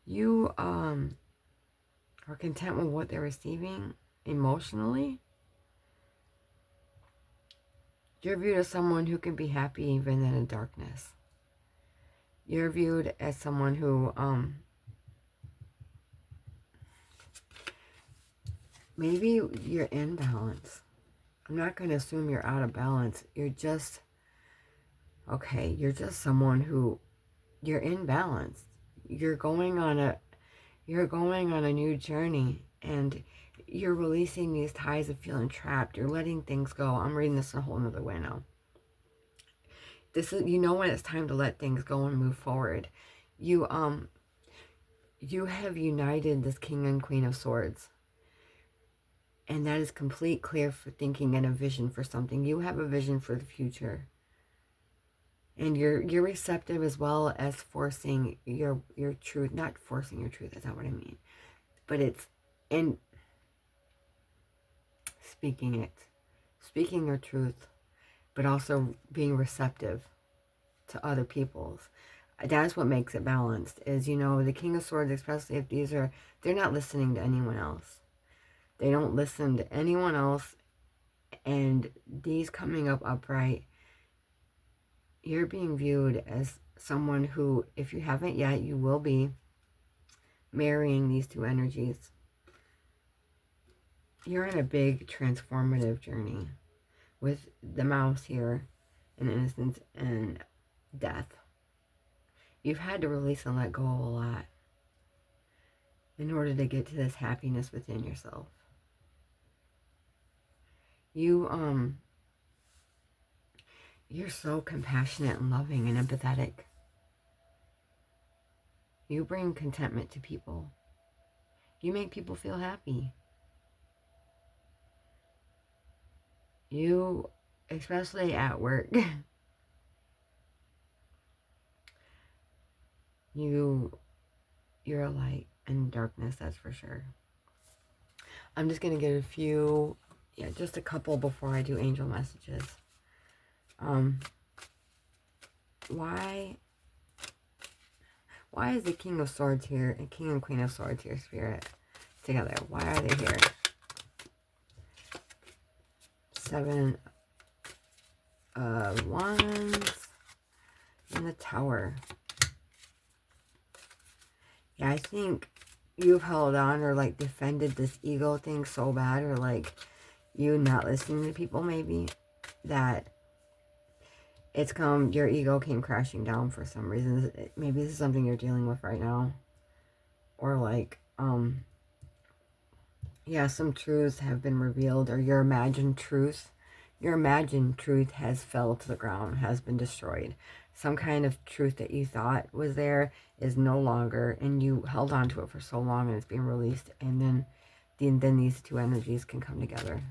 You are content with what they're receiving emotionally. You're viewed as someone who can be happy even in the darkness. You're viewed as someone who maybe you're in balance. I'm not going to assume you're out of balance. You're just, okay, you're just someone who, you're in balance. You're going on a new journey, and you're releasing these ties of feeling trapped. You're letting things go. I'm reading this in a whole nother way now. This is, you know, when it's time to let things go and move forward. You have united this King and Queen of Swords. And that is complete clear for thinking and a vision for something. You have a vision for the future. And you're receptive as well as forcing your truth. Not forcing your truth, that's not what I mean. But it's in speaking it. Speaking your truth. But also being receptive to other people's. That's what makes it balanced. Is, you know, the King of Swords, especially if these are, they're not listening to anyone else. They don't listen to anyone else. And these coming up upright, you're being viewed as someone who, if you haven't yet, you will be marrying these two energies. You're in a big transformative journey with the mouse here, and innocence and death. You've had to release and let go of a lot in order to get to this happiness within yourself. You're so compassionate and loving and empathetic. You bring contentment to people. You make people feel happy. You, especially at work, you're a light in darkness, that's for sure. I'm just going to get a few, just a couple before I do angel messages. Why is the King of Swords here and King and Queen of Swords here, Spirit, together? Why are they here? 7 of Wands and the Tower. Yeah, I think you've held on or like defended this ego thing so bad, or like you not listening to people maybe, that it's come, your ego came crashing down for some reason. Maybe this is something you're dealing with right now. Or like, yeah, some truths have been revealed, or your imagined truth has fell to the ground, has been destroyed. Some kind of truth that you thought was there is no longer, and you held on to it for so long, and it's being released, and then these two energies can come together.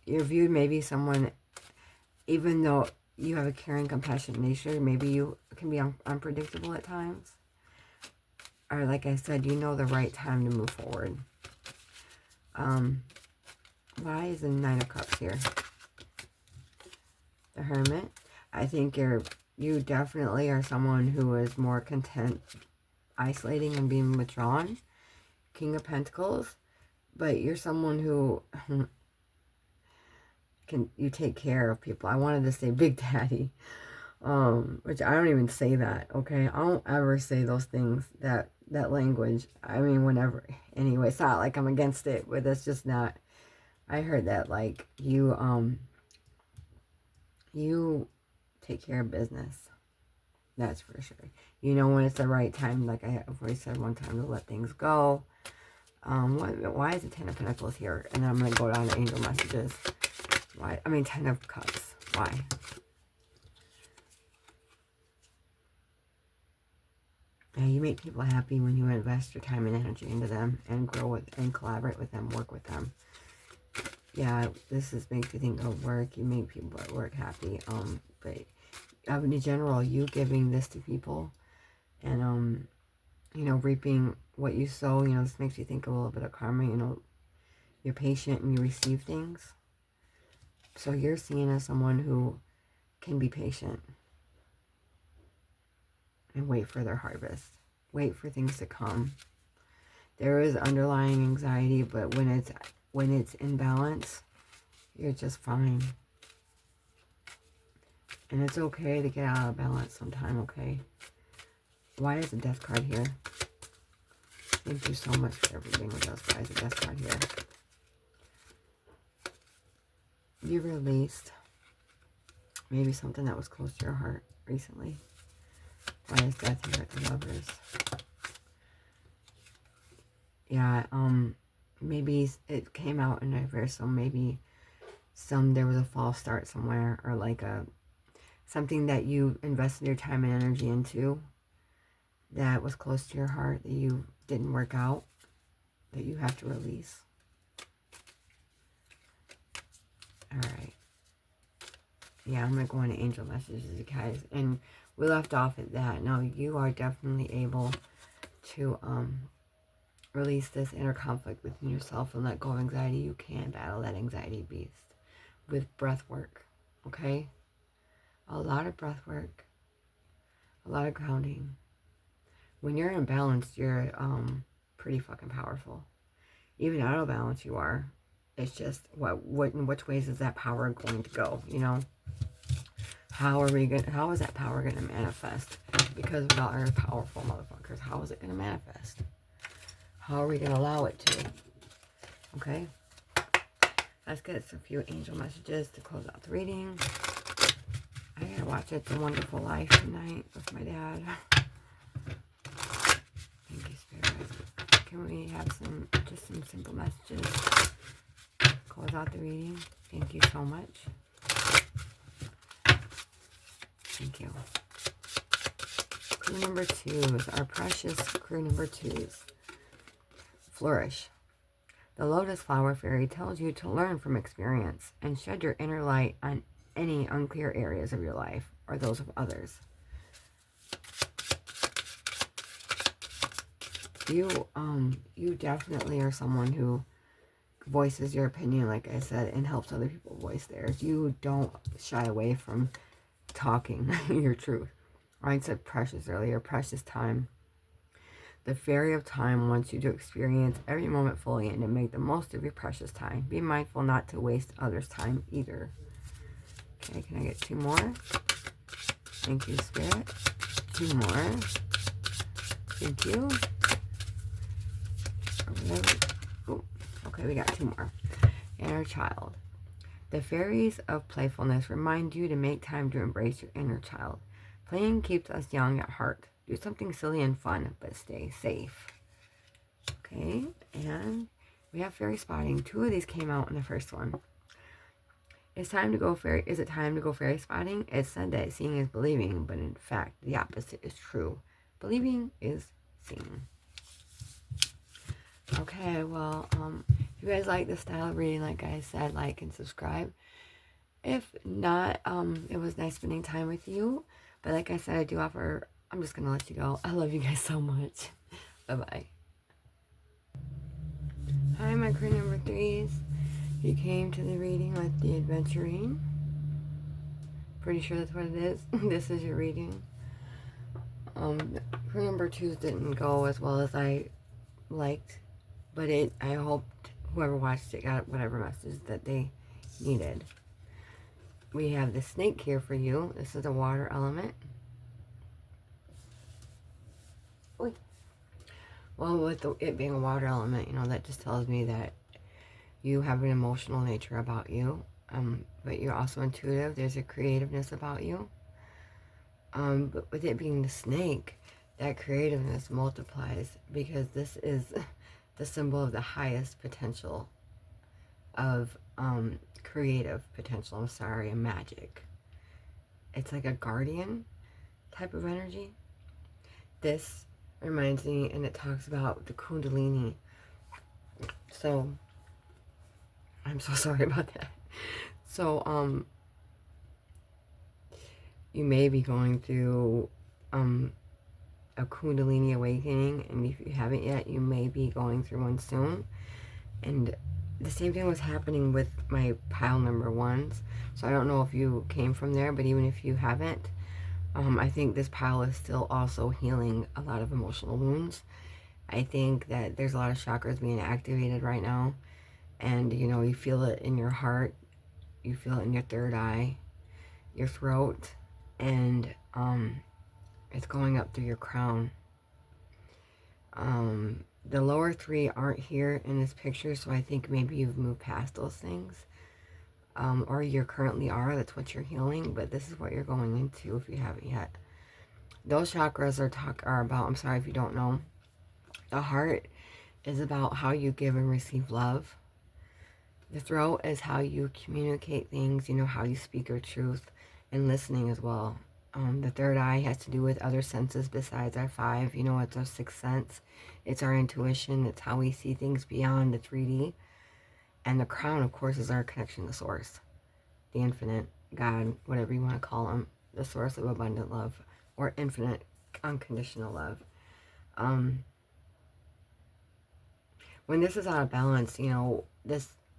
You're viewed maybe someone, even though you have a caring, compassionate nature, maybe you can be unpredictable at times. Or like I said, you know the right time to move forward. Why is the 9 of Cups here? The Hermit. I think you definitely are someone who is more content isolating and being withdrawn. King of Pentacles. But you're someone who you take care of people. I wanted to say Big Daddy. Which I don't even say that, okay? I don't ever say those things, that language. I mean, whenever. Anyway, it's not like I'm against it, but that's just not. I heard that, like, you take care of business. That's for sure. You know when it's the right time, like I've already said one time, to let things go. Why is the 10 of Pentacles here? And then I'm going to go down to angel messages. Why? I mean, 10 of Cups. Why? Yeah, you make people happy when you invest your time and energy into them and grow with and collaborate with them, work with them. Yeah, this makes you think of work. You make people at work happy. But in general, you giving this to people and you know, reaping what you sow. You know, this makes you think a little bit of karma. You know, you're patient and you receive things. So you're seen as someone who can be patient and wait for their harvest. Wait for things to come. There is underlying anxiety, but when it's in balance, you're just fine. And it's okay to get out of balance sometime, okay? Why is the Death card here? Thank you so much for everything with us, guys. The best part here. You released maybe something that was close to your heart recently. Why is death here at the Lovers? Yeah, maybe it came out in reverse, so maybe there was a false start somewhere, or like something that you invested your time and energy into that was close to your heart that you didn't work out, that you have to release. All right. Yeah, I'm going to go into angel messages, guys. And we left off at that. Now, you are definitely able to release this inner conflict within yourself and let go of anxiety. You can battle that anxiety beast with breath work, okay? A lot of breath work, a lot of grounding. When you're in balance, you're pretty fucking powerful. Even out of balance, you are. It's just in which ways is that power going to go, you know? How is that power gonna manifest? Because we all are powerful motherfuckers. How is it gonna manifest? How are we gonna allow it to? Okay. Let's get a few angel messages to close out the reading. I gotta watch It's a Wonderful Life tonight with my dad. Thank you, Spirit. Can we have some simple messages? Close out the reading. Thank you so much. Thank you. Crew number 2s, our precious crew number 2s. Flourish. The Lotus Flower Fairy tells you to learn from experience and shed your inner light on any unclear areas of your life or those of others. You definitely are someone who voices your opinion, like I said, and helps other people voice theirs. You don't shy away from talking your truth. I said precious earlier, precious time. The Fairy of Time wants you to experience every moment fully and to make the most of your precious time. Be mindful not to waste others' time either. Okay, can I get 2 more? Thank you, Spirit. 2 more. Thank you. Oh, okay, we got 2 more. Inner Child. The fairies of playfulness remind you to make time to embrace your inner child. Playing keeps us young at heart. Do something silly and fun, but stay safe. Okay, and we have fairy spotting. 2 of these came out in the first one. Is it time to go fairy spotting? It's said that seeing is believing, but in fact, the opposite is true. Believing is seeing. Okay, well, if you guys like this style of reading, like I said, like and subscribe. If not, it was nice spending time with you. But like I said, I do offer, I'm just going to let you go. I love you guys so much. Bye-bye. Hi, my crew number 3s. You came to the reading with the adventuring. Pretty sure that's what it is. This is your reading. Crew number 2s didn't go as well as I liked. But I hoped whoever watched it got whatever message that they needed. We have the snake here for you. This is a water element. Oy. Well, with it being a water element, you know, that just tells me that you have an emotional nature about you. But you're also intuitive. There's a creativeness about you. But with it being the snake, that creativeness multiplies because this is the symbol of the highest potential of creative potential, and magic. It's like a guardian type of energy. This reminds me, and it talks about the Kundalini. So, I'm so sorry about that. So, you may be going through a Kundalini awakening, and if you haven't yet, you may be going through one soon. And the same thing was happening with my pile number 1s. So I don't know if you came from there, but even if you haven't, I think this pile is still also healing a lot of emotional wounds. I think that there's a lot of chakras being activated right now. And, you know, you feel it in your heart. You feel it in your third eye, your throat, and it's going up through your crown. The lower 3 aren't here in this picture, so I think maybe you've moved past those things. Or you currently are. That's what you're healing, but this is what you're going into if you haven't yet. Those chakras are about, I'm sorry if you don't know, the heart is about how you give and receive love. The throat is how you communicate things, you know, how you speak your truth, and listening as well. The third eye has to do with other senses besides our 5. You know, it's our 6th sense. It's our intuition. It's how we see things beyond the 3D. And the crown, of course, is our connection to source, the infinite, God, whatever you want to call him, the source of abundant love, or infinite unconditional love. When this is out of balance, you know,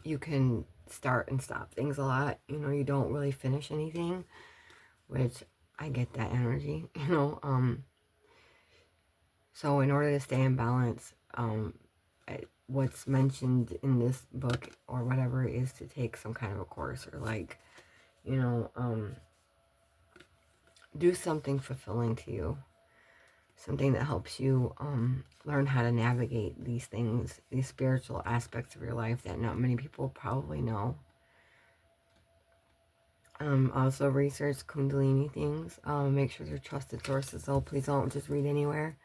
you can start and stop things a lot. You know, you don't really finish anything, which I get that energy, you know. So in order to stay in balance, what's mentioned in this book or whatever is to take some kind of a course, or like, you know, do something fulfilling to you. Something that helps you learn how to navigate these things, these spiritual aspects of your life that not many people probably know. Also research Kundalini things. Make sure they're trusted sources, so please don't just read anywhere.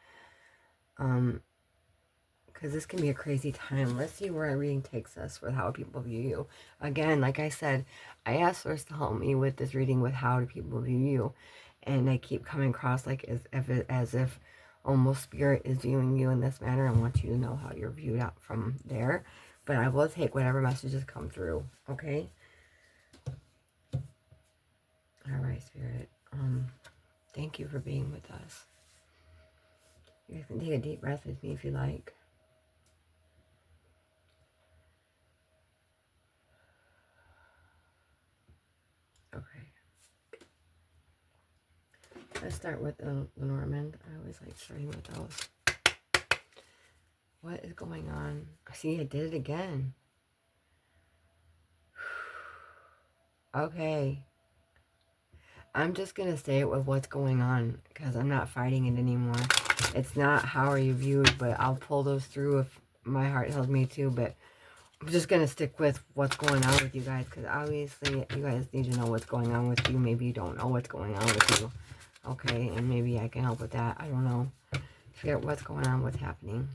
Because this can be a crazy time. Let's see where our reading takes us with how people view you. Again, like I said, I asked Source to help me with this reading with how do people view you. And I keep coming across like as if almost Spirit is viewing you in this manner. I want you to know how you're viewed out from there. But I will take whatever messages come through, okay? All right, Spirit. Thank you for being with us. You guys can take a deep breath with me if you like. Okay. Let's start with the Lenormand. I always like starting with those. What is going on? See, I did it again. Okay. I'm just going to stay it with what's going on because I'm not fighting it anymore. It's not how are you viewed, but I'll pull those through if my heart tells me to. But I'm just going to stick with what's going on with you guys because obviously you guys need to know what's going on with you. Maybe you don't know what's going on with you. Okay, and maybe I can help with that. I don't know. Spirit, what's going on? What's happening?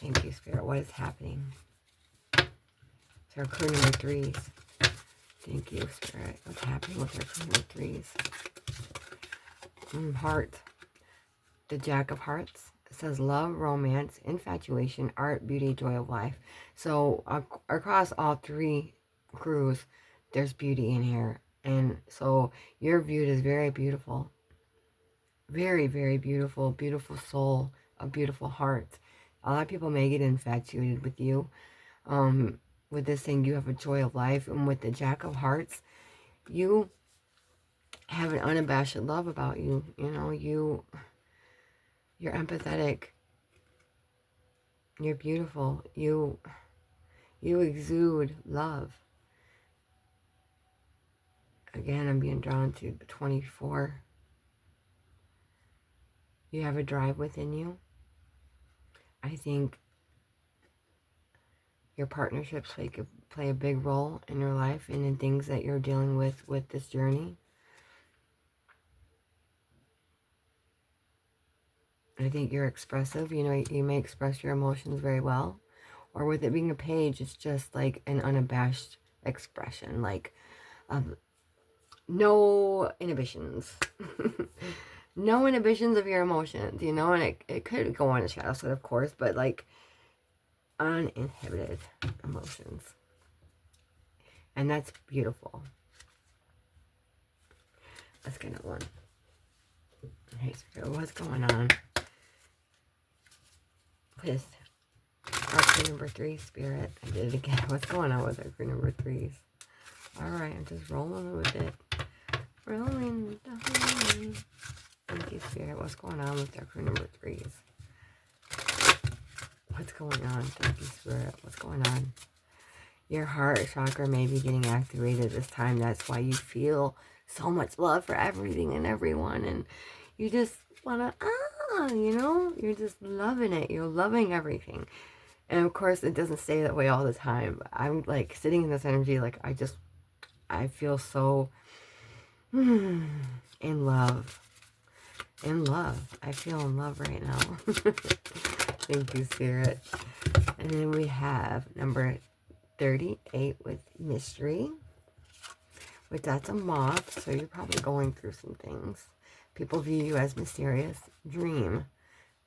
Thank you, Spirit. What is happening? It's our crew number 3s. Thank you, Spirit. What's happening with our crew number 3s? Heart. The Jack of Hearts. It says love, romance, infatuation, art, beauty, joy of life. So across all 3 crews, there's beauty in here. And so you're viewed as very beautiful. Very, very beautiful. Beautiful soul. A beautiful heart. A lot of people may get infatuated with you. With this thing, you have a joy of life. And with the Jack of Hearts, you have an unabashed love about you. You know, you're empathetic. You're beautiful. You exude love. Again, I'm being drawn to 24. You have a drive within you. I think your partnerships play a big role in your life and in things that you're dealing with this journey. I think you're expressive. You know, you may express your emotions very well. Or with it being a page, it's just like an unabashed expression. Like, no inhibitions. No inhibitions of your emotions, you know, and it could go on a shadow side, of course, but like uninhibited emotions. And that's beautiful. Let's get another one. Okay, Spirit, what's going on with our crew number 3, Spirit? I did it again. What's going on with our crew number 3s? Alright, I'm just rolling with it. Rolling down. Thank you, Spirit. What's going on with our crew number 3s? What's going on? Thank you, Spirit. What's going on? Your heart chakra may be getting activated this time. That's why you feel so much love for everything and everyone. And you just want to, you know, you're just loving it. You're loving everything. And of course, it doesn't stay that way all the time. I'm like sitting in this energy, like I feel so in love. In love. I feel in love right now. Thank you, Spirit. And then we have number 38 with mystery, which that's a moth, so you're probably going through some things. People view you as mysterious. Dream.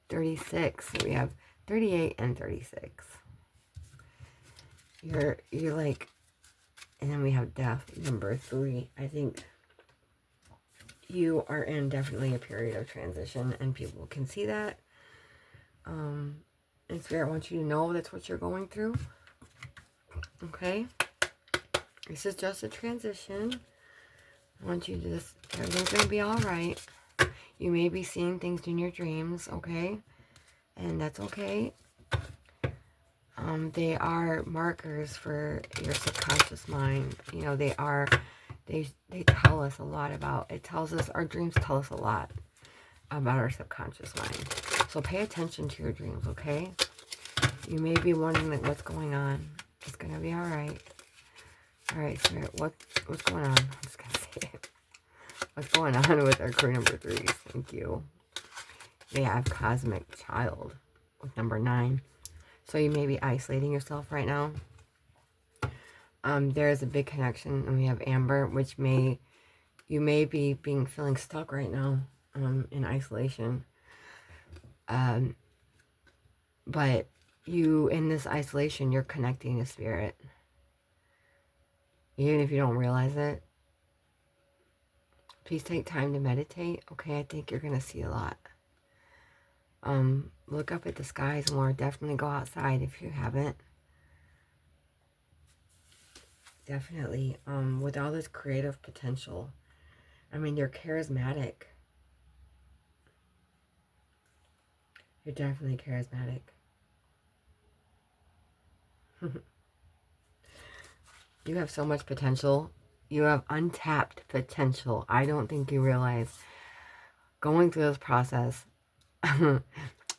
36. So we have 38 and 36. You're like, and then we have death, number 3. I think you are in definitely a period of transition, and people can see that. And Spirit wants you to know that's what you're going through. Okay? This is just a transition. I want you to just, everything's going to be alright. You may be seeing things in your dreams, okay? And that's okay. They are markers for your subconscious mind. You know, they tell us a lot about, it tells us, our dreams tell us a lot about our subconscious mind. So pay attention to your dreams, okay? You may be wondering, like, what's going on? It's going to be alright. Alright, Spirit, what's going on? I'm just going to say it. What's going on with our crew number 3? Thank you. They have cosmic child with number 9. So you may be isolating yourself right now. There is a big connection, and we have Amber, which you may be feeling stuck right now in isolation. But in this isolation, you're connecting to Spirit. Even if you don't realize it. Please take time to meditate. Okay, I think you're going to see a lot. Look up at the skies more. Definitely go outside if you haven't. Definitely. With all this creative potential. I mean, you're charismatic. You're definitely charismatic. You have so much potential. You have untapped potential. I don't think you realize going through this process.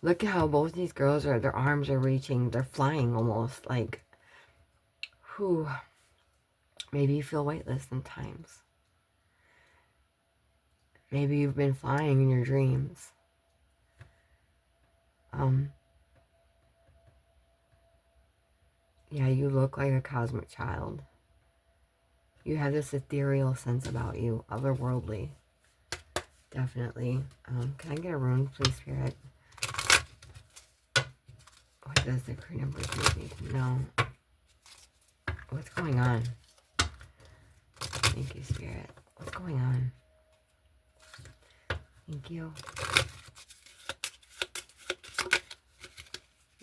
Look at how both these girls their arms are reaching. They're flying almost. Like, whew. Maybe you feel weightless sometimes. Maybe you've been flying in your dreams. Yeah, you look like a cosmic child. You have this ethereal sense about you, otherworldly. Definitely. Can I get a rune, please, Spirit? What does the crew number 3 need to know? What's going on? Thank you, Spirit. What's going on? Thank you.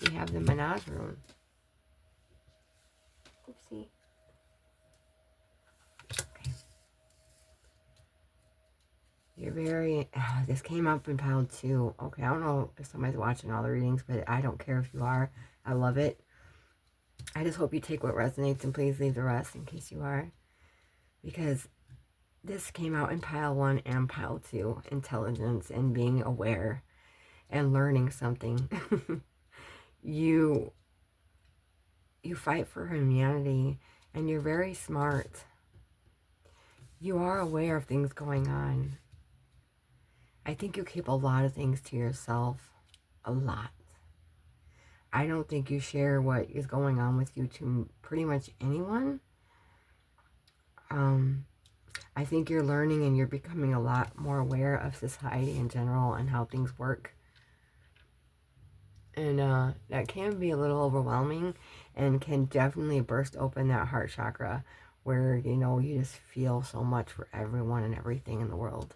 We have the Menage rune. Oopsie. Okay. You're very... this came up in pile 2. Okay, I don't know if somebody's watching all the readings, but I don't care if you are. I love it. I just hope you take what resonates and please leave the rest in case you are. Because this came out in pile 1 and pile 2. Intelligence and being aware and learning something. You fight for humanity and you're very smart. You are aware of things going on. I think you keep a lot of things to yourself. A lot. I don't think you share what is going on with you to pretty much anyone. I think you're learning and you're becoming a lot more aware of society in general and how things work. And that can be a little overwhelming and can definitely burst open that heart chakra where, you know, you just feel so much for everyone and everything in the world.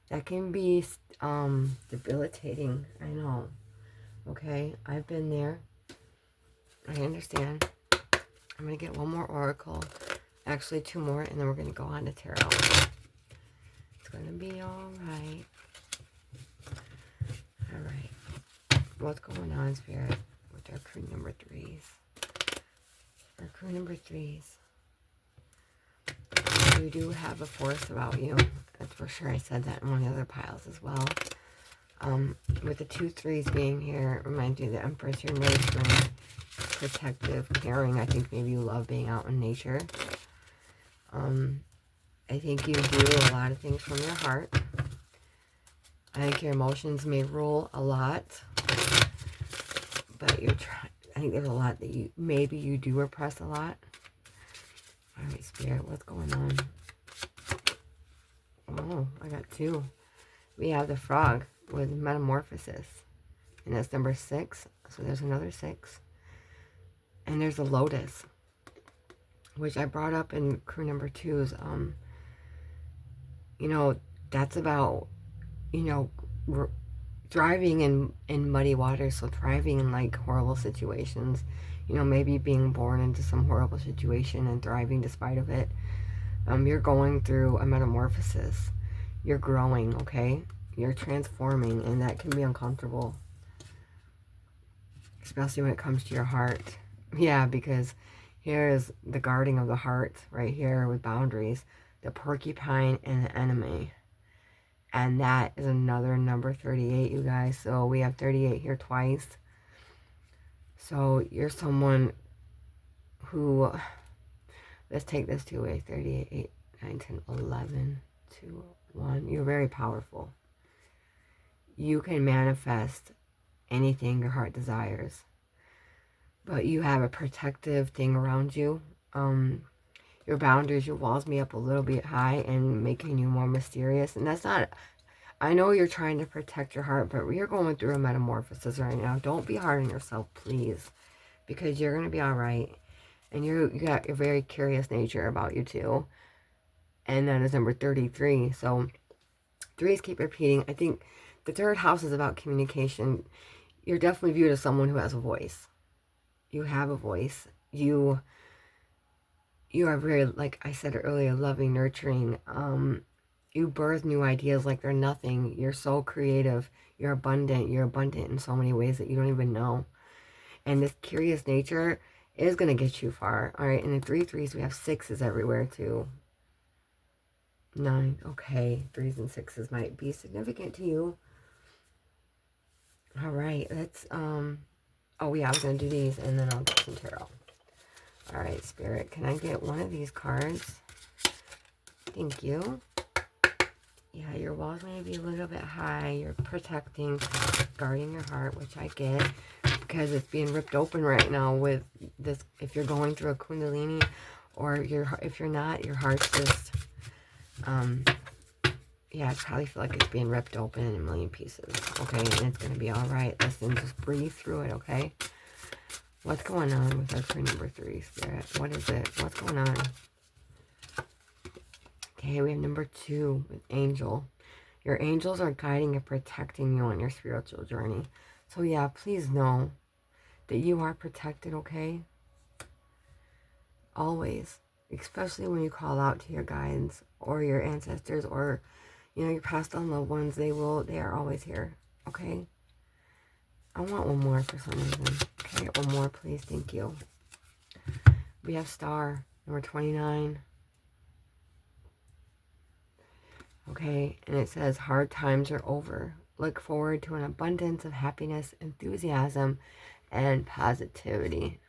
That can be debilitating. I know. Okay, I've been there. I understand. I'm going to get one more oracle. Actually, 2 more, and then we're going to go on to tarot. It's going to be all right. All right. What's going on, Spirit, with our crew number 3s? Our crew number 3s. You do have a force about you. That's for sure. I said that in one of the other piles as well. With the 2 3s being here, it reminds you of the Empress. You're nurturing, protective, caring. I think maybe you love being out in nature. I think you do a lot of things from your heart. I think your emotions may rule a lot, but you're trying. I think there's a lot that you do repress a lot. All right, Spirit, what's going on? Oh, I got 2. We have the Frog with Metamorphosis, and that's number 6. So there's another 6, and there's the Lotus, which I brought up in crew number 2's. You know, that's about, you know, thriving in muddy waters, so thriving in like horrible situations. You know, maybe being born into some horrible situation and thriving despite of it. You're going through a metamorphosis. You're growing, okay? You're transforming, and that can be uncomfortable, especially when it comes to your heart. Yeah, because here is the guarding of the heart right here with boundaries, the porcupine and the enemy. And that is another number 38, you guys. So we have 38 here twice. So you're someone who, let's take this 2 ways, 38, 8, 9, 10, 11, 2, 1. You're very powerful. You can manifest anything your heart desires. But you have a protective thing around you. Your boundaries, your walls may up a little bit high and making you more mysterious. And that's not, I know you're trying to protect your heart, but you're going through a metamorphosis right now. Don't be hard on yourself, please. Because you're going to be all right. And you got a very curious nature about you too. And that is number 33. So 3s keep repeating. I think the 3rd house is about communication. You're definitely viewed as someone who has a voice. You have a voice. You are very, like I said earlier, loving, nurturing. You birth new ideas like they're nothing. You're so creative. You're abundant. You're abundant in so many ways that you don't even know. And this curious nature is going to get you far. All right. And in 3 3s, we have 6s everywhere too. 9. Okay. 3s and 6s might be significant to you. All right. Let's, oh yeah, I was going to do these and then I'll get some tarot. All right, Spirit, can I get one of these cards? Thank you. Yeah, your walls may be a little bit high. You're protecting, guarding your heart, which I get because it's being ripped open right now with this. If you're going through a kundalini, or if you're not, your heart's just, yeah, I probably feel like it's being ripped open in a million pieces. Okay, and it's gonna be all right. Listen, just breathe through it. Okay. What's going on with our crew number 3, Spirit? What is it? What's going on? Okay, we have number 2 with Angel. Your angels are guiding and protecting you on your spiritual journey. So yeah, please know that you are protected, okay? Always. Especially when you call out to your guides or your ancestors or, you know, your passed on loved ones. They are always here, okay? I want one more for some reason. Can I get one more, please? Thank you. We have Star, number 29. Okay, and it says, hard times are over. Look forward to an abundance of happiness, enthusiasm, and positivity.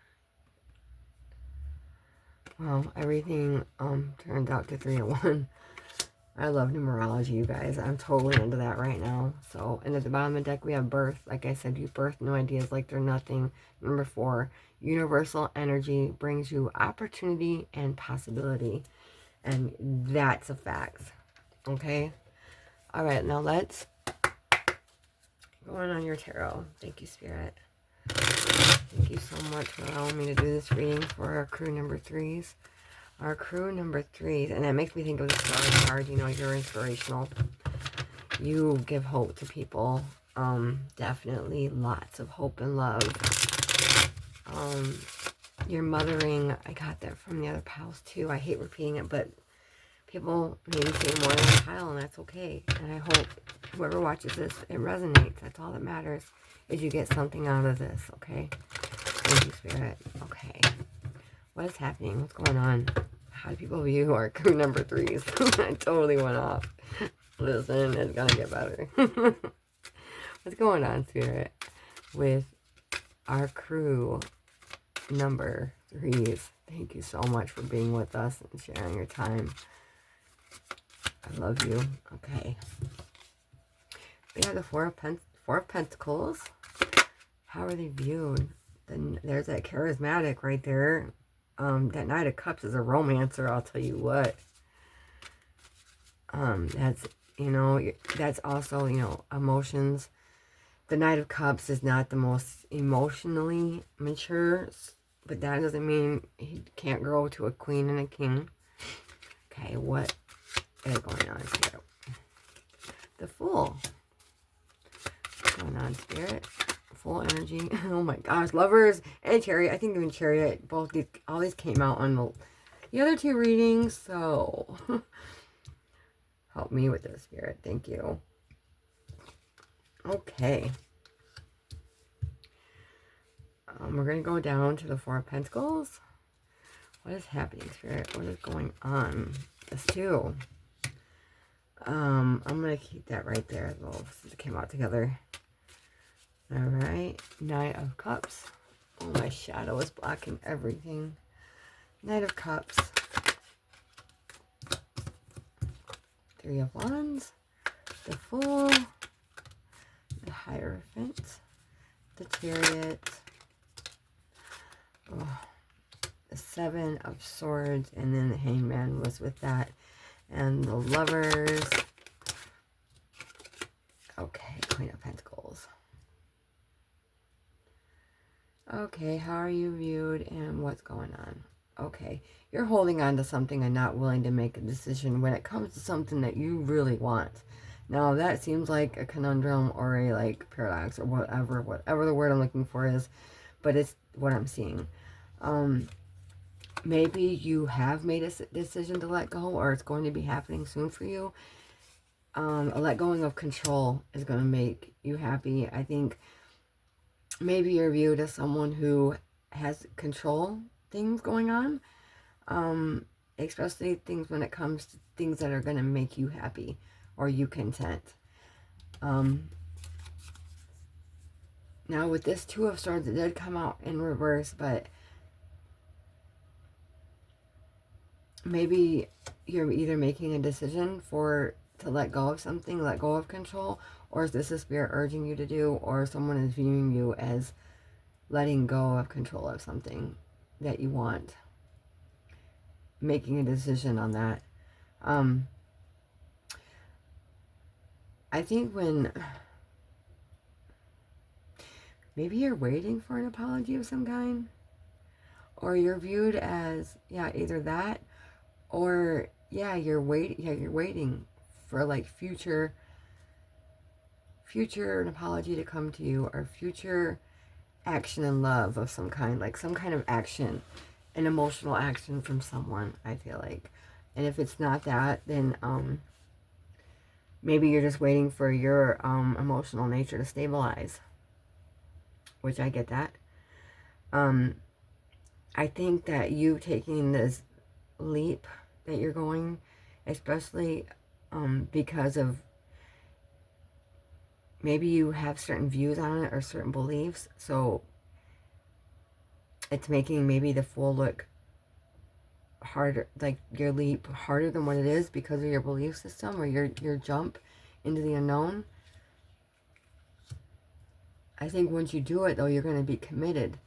Well, everything turns out to 3 in 1. I love numerology, you guys. I'm totally into that right now. So, and at the bottom of the deck, we have birth. Like I said, you birth new ideas like they're nothing. Number 4, universal energy brings you opportunity and possibility. And that's a fact. Okay? All right, now let's go on your tarot. Thank you, Spirit. Thank you so much for allowing me to do this reading for our crew number 3s. Our crew number 3s, and that makes me think of the Star card. You know, you're inspirational. You give hope to people. Definitely lots of hope and love. You're mothering. I got that from the other pals too. I hate repeating it, but people maybe say more than a pile, and that's okay. And I hope whoever watches this, it resonates. That's all that matters, is you get something out of this, okay? Thank you, Spirit. Okay. What is happening? What's going on? How do people view our crew number 3s? I totally went off. Listen, it's gonna get better. What's going on, Spirit, with our crew number 3s? Thank you so much for being with us and sharing your time. I love you. Okay. We have the Four of Pentacles. How are they viewed? Then there's that charismatic right there. That Knight of Cups is a romancer, I'll tell you what. That's, you know, that's also, you know, emotions. The Knight of Cups is not the most emotionally mature, but that doesn't mean he can't grow to a queen and a king. Okay, what is going on here? The Fool. What's going on, Spirit? Full energy. Oh my gosh, Lovers and Chariot. I think even Chariot, both these, all these came out on the other 2 readings, so help me with this, Spirit. Thank you. Okay. We're going to go down to the Four of Pentacles. What is happening, Spirit? What is going on? This too. I'm going to keep that right there, though, since it came out together. Alright. Knight of Cups. Oh, my shadow is blocking everything. Knight of Cups. 3 of Wands. The Fool. The Hierophant. The Chariot. Oh, the 7 of Swords. And then the Hangman was with that. And the Lovers. Okay, Queen of Pentacles. Okay, how are you viewed and what's going on? Okay, you're holding on to something and not willing to make a decision when it comes to something that you really want. Now, that seems like a conundrum or a like paradox or whatever the word I'm looking for is, but it's what I'm seeing. Maybe you have made a decision to let go, or it's going to be happening soon for you. A let going of control is going to make you happy. I think maybe you're viewed as someone who has control things going on, especially things when it comes to things that are going to make you happy or you content. Now with this 2 of Swords, it did come out in reverse, but maybe you're either making a decision to let go of something, let go of control, or is this a spirit urging you to do, or someone is viewing you as letting go of control of something that you want, making a decision on that. I think when maybe you're waiting for an apology of some kind, or you're viewed as, yeah, either that, or yeah, you're waiting for like future an apology to come to you, or future action and love of some kind, like some kind of action, an emotional action from someone, I feel like. And if it's not that, then maybe you're just waiting for your emotional nature to stabilize, which I get that. I think that you taking this leap that you're going, especially because of maybe you have certain views on it or certain beliefs, so it's making maybe the Fool look harder, like your leap harder than what it is because of your belief system or your jump into the unknown. I think once you do it, though, you're going to be committed.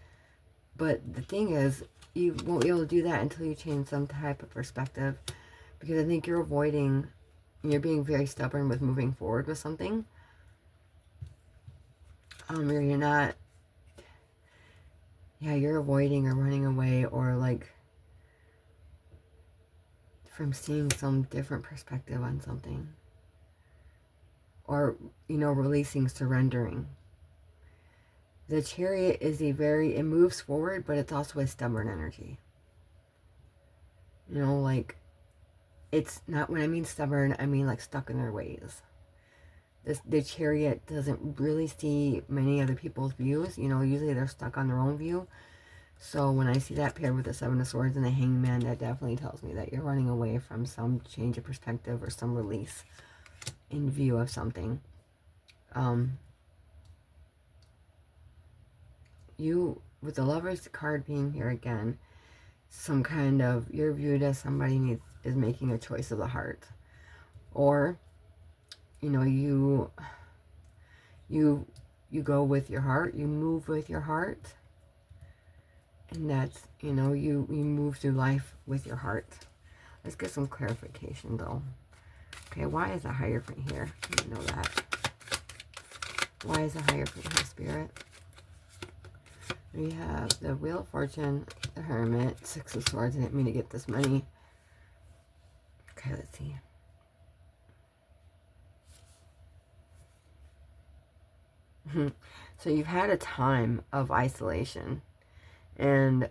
But the thing is, you won't be able to do that until you change some type of perspective, because I think you're avoiding, you're being very stubborn with moving forward with something. You're not, yeah, you're avoiding or running away, or like from seeing some different perspective on something, or, you know, releasing, surrendering. The Chariot is it moves forward, but it's also a stubborn energy. You know, like, it's not, when I mean stubborn, I mean like stuck in their ways. The Chariot doesn't really see many other people's views. You know, usually they're stuck on their own view. So when I see that paired with the 7 of Swords and the Hangman, that definitely tells me that you're running away from some change of perspective or some release in view of something. you, with the Lovers card being here again, some kind of, you're viewed as somebody is making a choice of the heart. Or, you know, you go with your heart, you move with your heart. And that's, you know, you move through life with your heart. Let's get some clarification though. Okay, why is the Hierophant here? You know that. Why is the Hierophant here, Spirit? We have the Wheel of Fortune, the Hermit, Six of Swords. I didn't mean to get this money. Okay, let's see. So you've had a time of isolation. And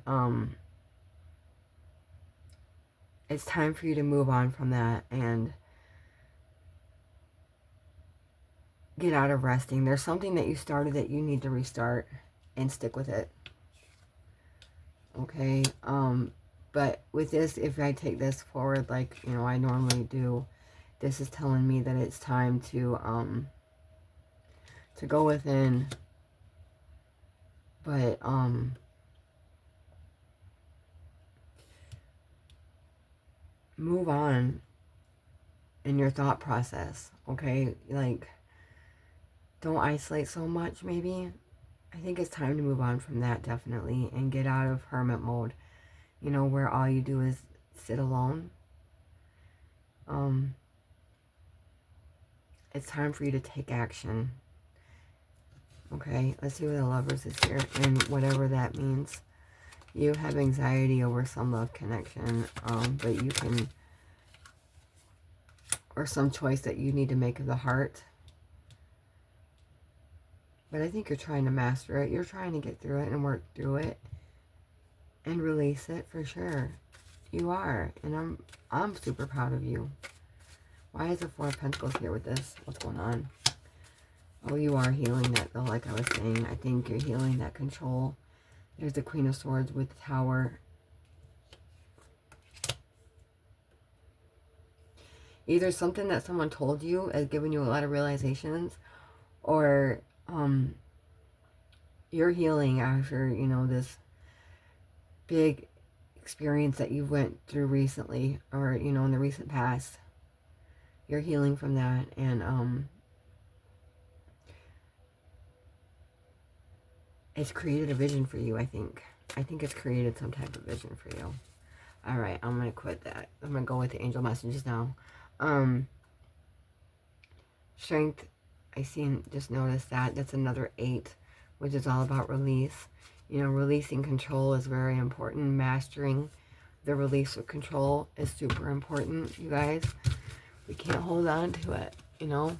it's time for you to move on from that and get out of resting. There's something that you started that you need to restart and stick with it. Okay, but with this, if I take this forward like, you know, I normally do, this is telling me that it's time to go within, but move on in your thought process. Okay, like, don't isolate so much. Maybe I think it's time to move on from that, definitely, and get out of hermit mode, you know, where all you do is sit alone. It's time for you to take action. Okay, let's see what the Lovers is here, and whatever that means. You have anxiety over some love connection, but you can, or some choice that you need to make of the heart. But I think you're trying to master it. You're trying to get through it and work through it and release it for sure. You are, and I'm super proud of you. Why is the Four of Pentacles here with this? What's going on? Oh, you are healing that though, like I was saying. I think you're healing that control. There's the Queen of Swords with the Tower. Either something that someone told you has given you a lot of realizations, or you're healing after, you know, this big experience that you went through recently, or, you know, in the recent past. You're healing from that, and it's created a vision for you, I think. I think it's created some type of vision for you. All right, I'm going to quit that. I'm going to go with the angel messages now. Strength, I just noticed that. That's another 8, which is all about release. You know, releasing control is very important. Mastering the release of control is super important, you guys. We can't hold on to it, you know.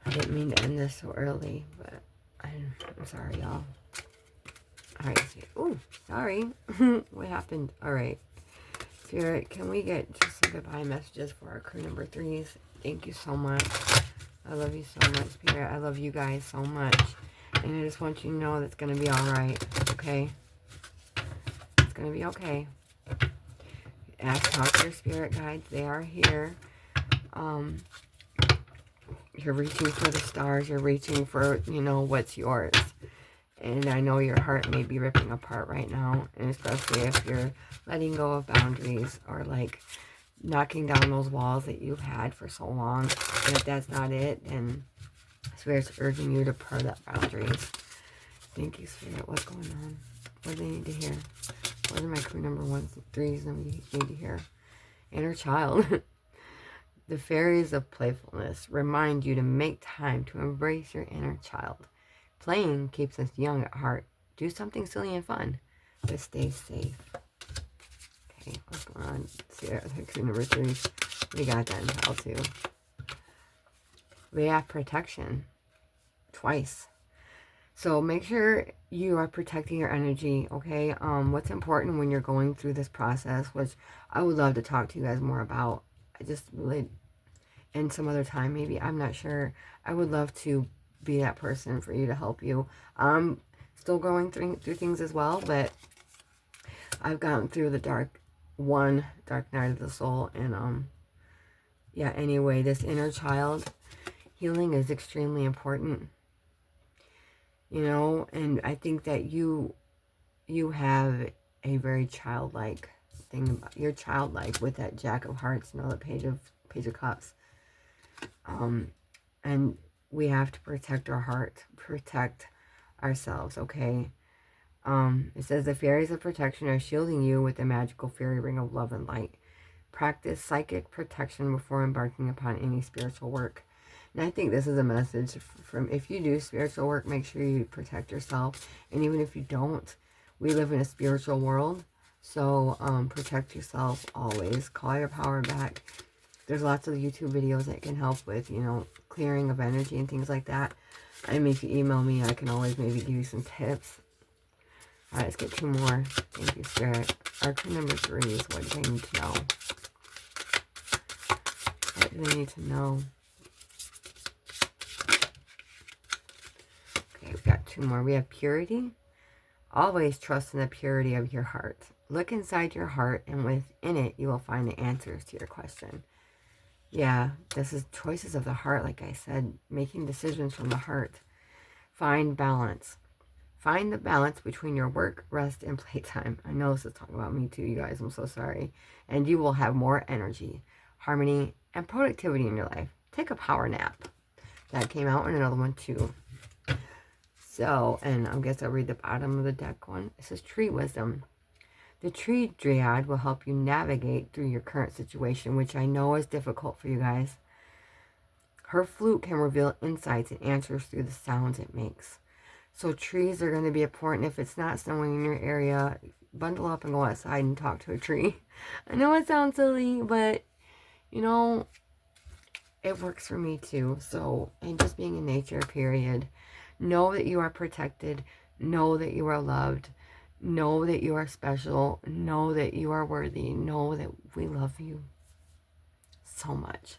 I didn't mean to end this so early, but I'm sorry, y'all. All right. Ooh, sorry. What happened? All right. Spirit, can we get just some goodbye messages for our crew number 3s? Thank you so much. I love you so much, Spirit. I love you guys so much. And I just want you to know that's going to be all right, okay? It's going to be okay. Talk to your spirit guides. They are here. You're reaching for the stars. You're reaching for, you know, what's yours. And I know your heart may be ripping apart right now. And especially if you're letting go of boundaries, or like knocking down those walls that you've had for so long. And if that's not it, then Spirit's urging you to purr that boundaries. Thank you, Spirit. What's going on? What do they need to hear? What are my crew number 1s and 3s that we need to hear? Inner child. The fairies of playfulness remind you to make time to embrace your inner child. Playing keeps us young at heart. Do something silly and fun, but stay safe. Okay, what's going on? Spirit, crew number 3. We got that in pile too. We have protection. Twice. So make sure you are protecting your energy, okay? What's important when you're going through this process, which I would love to talk to you guys more about. I just really, and some other time maybe, I'm not sure. I would love to be that person for you to help you. I'm still going through things as well, but I've gotten through the dark night of the soul, and yeah, anyway, this inner child healing is extremely important. you know, and I think that you have a very childlike thing about, you're childlike with that Jack of Hearts, you know, the Page of Cups. And we have to protect our heart, protect ourselves, okay? It says the fairies of protection are shielding you with the magical fairy ring of love and light. Practice psychic protection before embarking upon any spiritual work. And I think this is a message from, if you do spiritual work, make sure you protect yourself. And even if you don't, we live in a spiritual world. So protect yourself always. Call your power back. There's lots of YouTube videos that can help with, you know, clearing of energy and things like that. I mean, if you email me, I can always maybe give you some tips. All right, let's get 2 more. Thank you, Spirit. Arcana number 3 is what they need to know. What do they need to know? Okay, we've got 2 more. We have purity. Always trust in the purity of your heart. Look inside your heart, and within it, you will find the answers to your question. Yeah, this is choices of the heart, like I said, making decisions from the heart. Find balance. Find the balance between your work, rest, and playtime. I know this is talking about me too, you guys. I'm so sorry. And you will have more energy, harmony, and productivity in your life. Take a power nap. That came out in another one too. So, and I guess I'll read the bottom of the deck one. It says tree wisdom. The tree dryad will help you navigate through your current situation, which I know is difficult for you guys. Her flute can reveal insights and answers through the sounds it makes. So trees are going to be important. If it's not snowing in your area, bundle up and go outside and talk to a tree. I know it sounds silly, but, you know, it works for me too. So, and just being in nature, period. Know that you are protected. Know that you are loved. Know that you are special. Know that you are worthy. Know that we love you so much.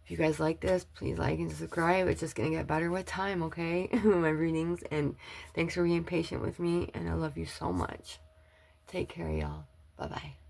If you guys like this, please like and subscribe. It's just going to get better with time, okay? My readings. And thanks for being patient with me. And I love you so much. Take care, y'all. Bye-bye.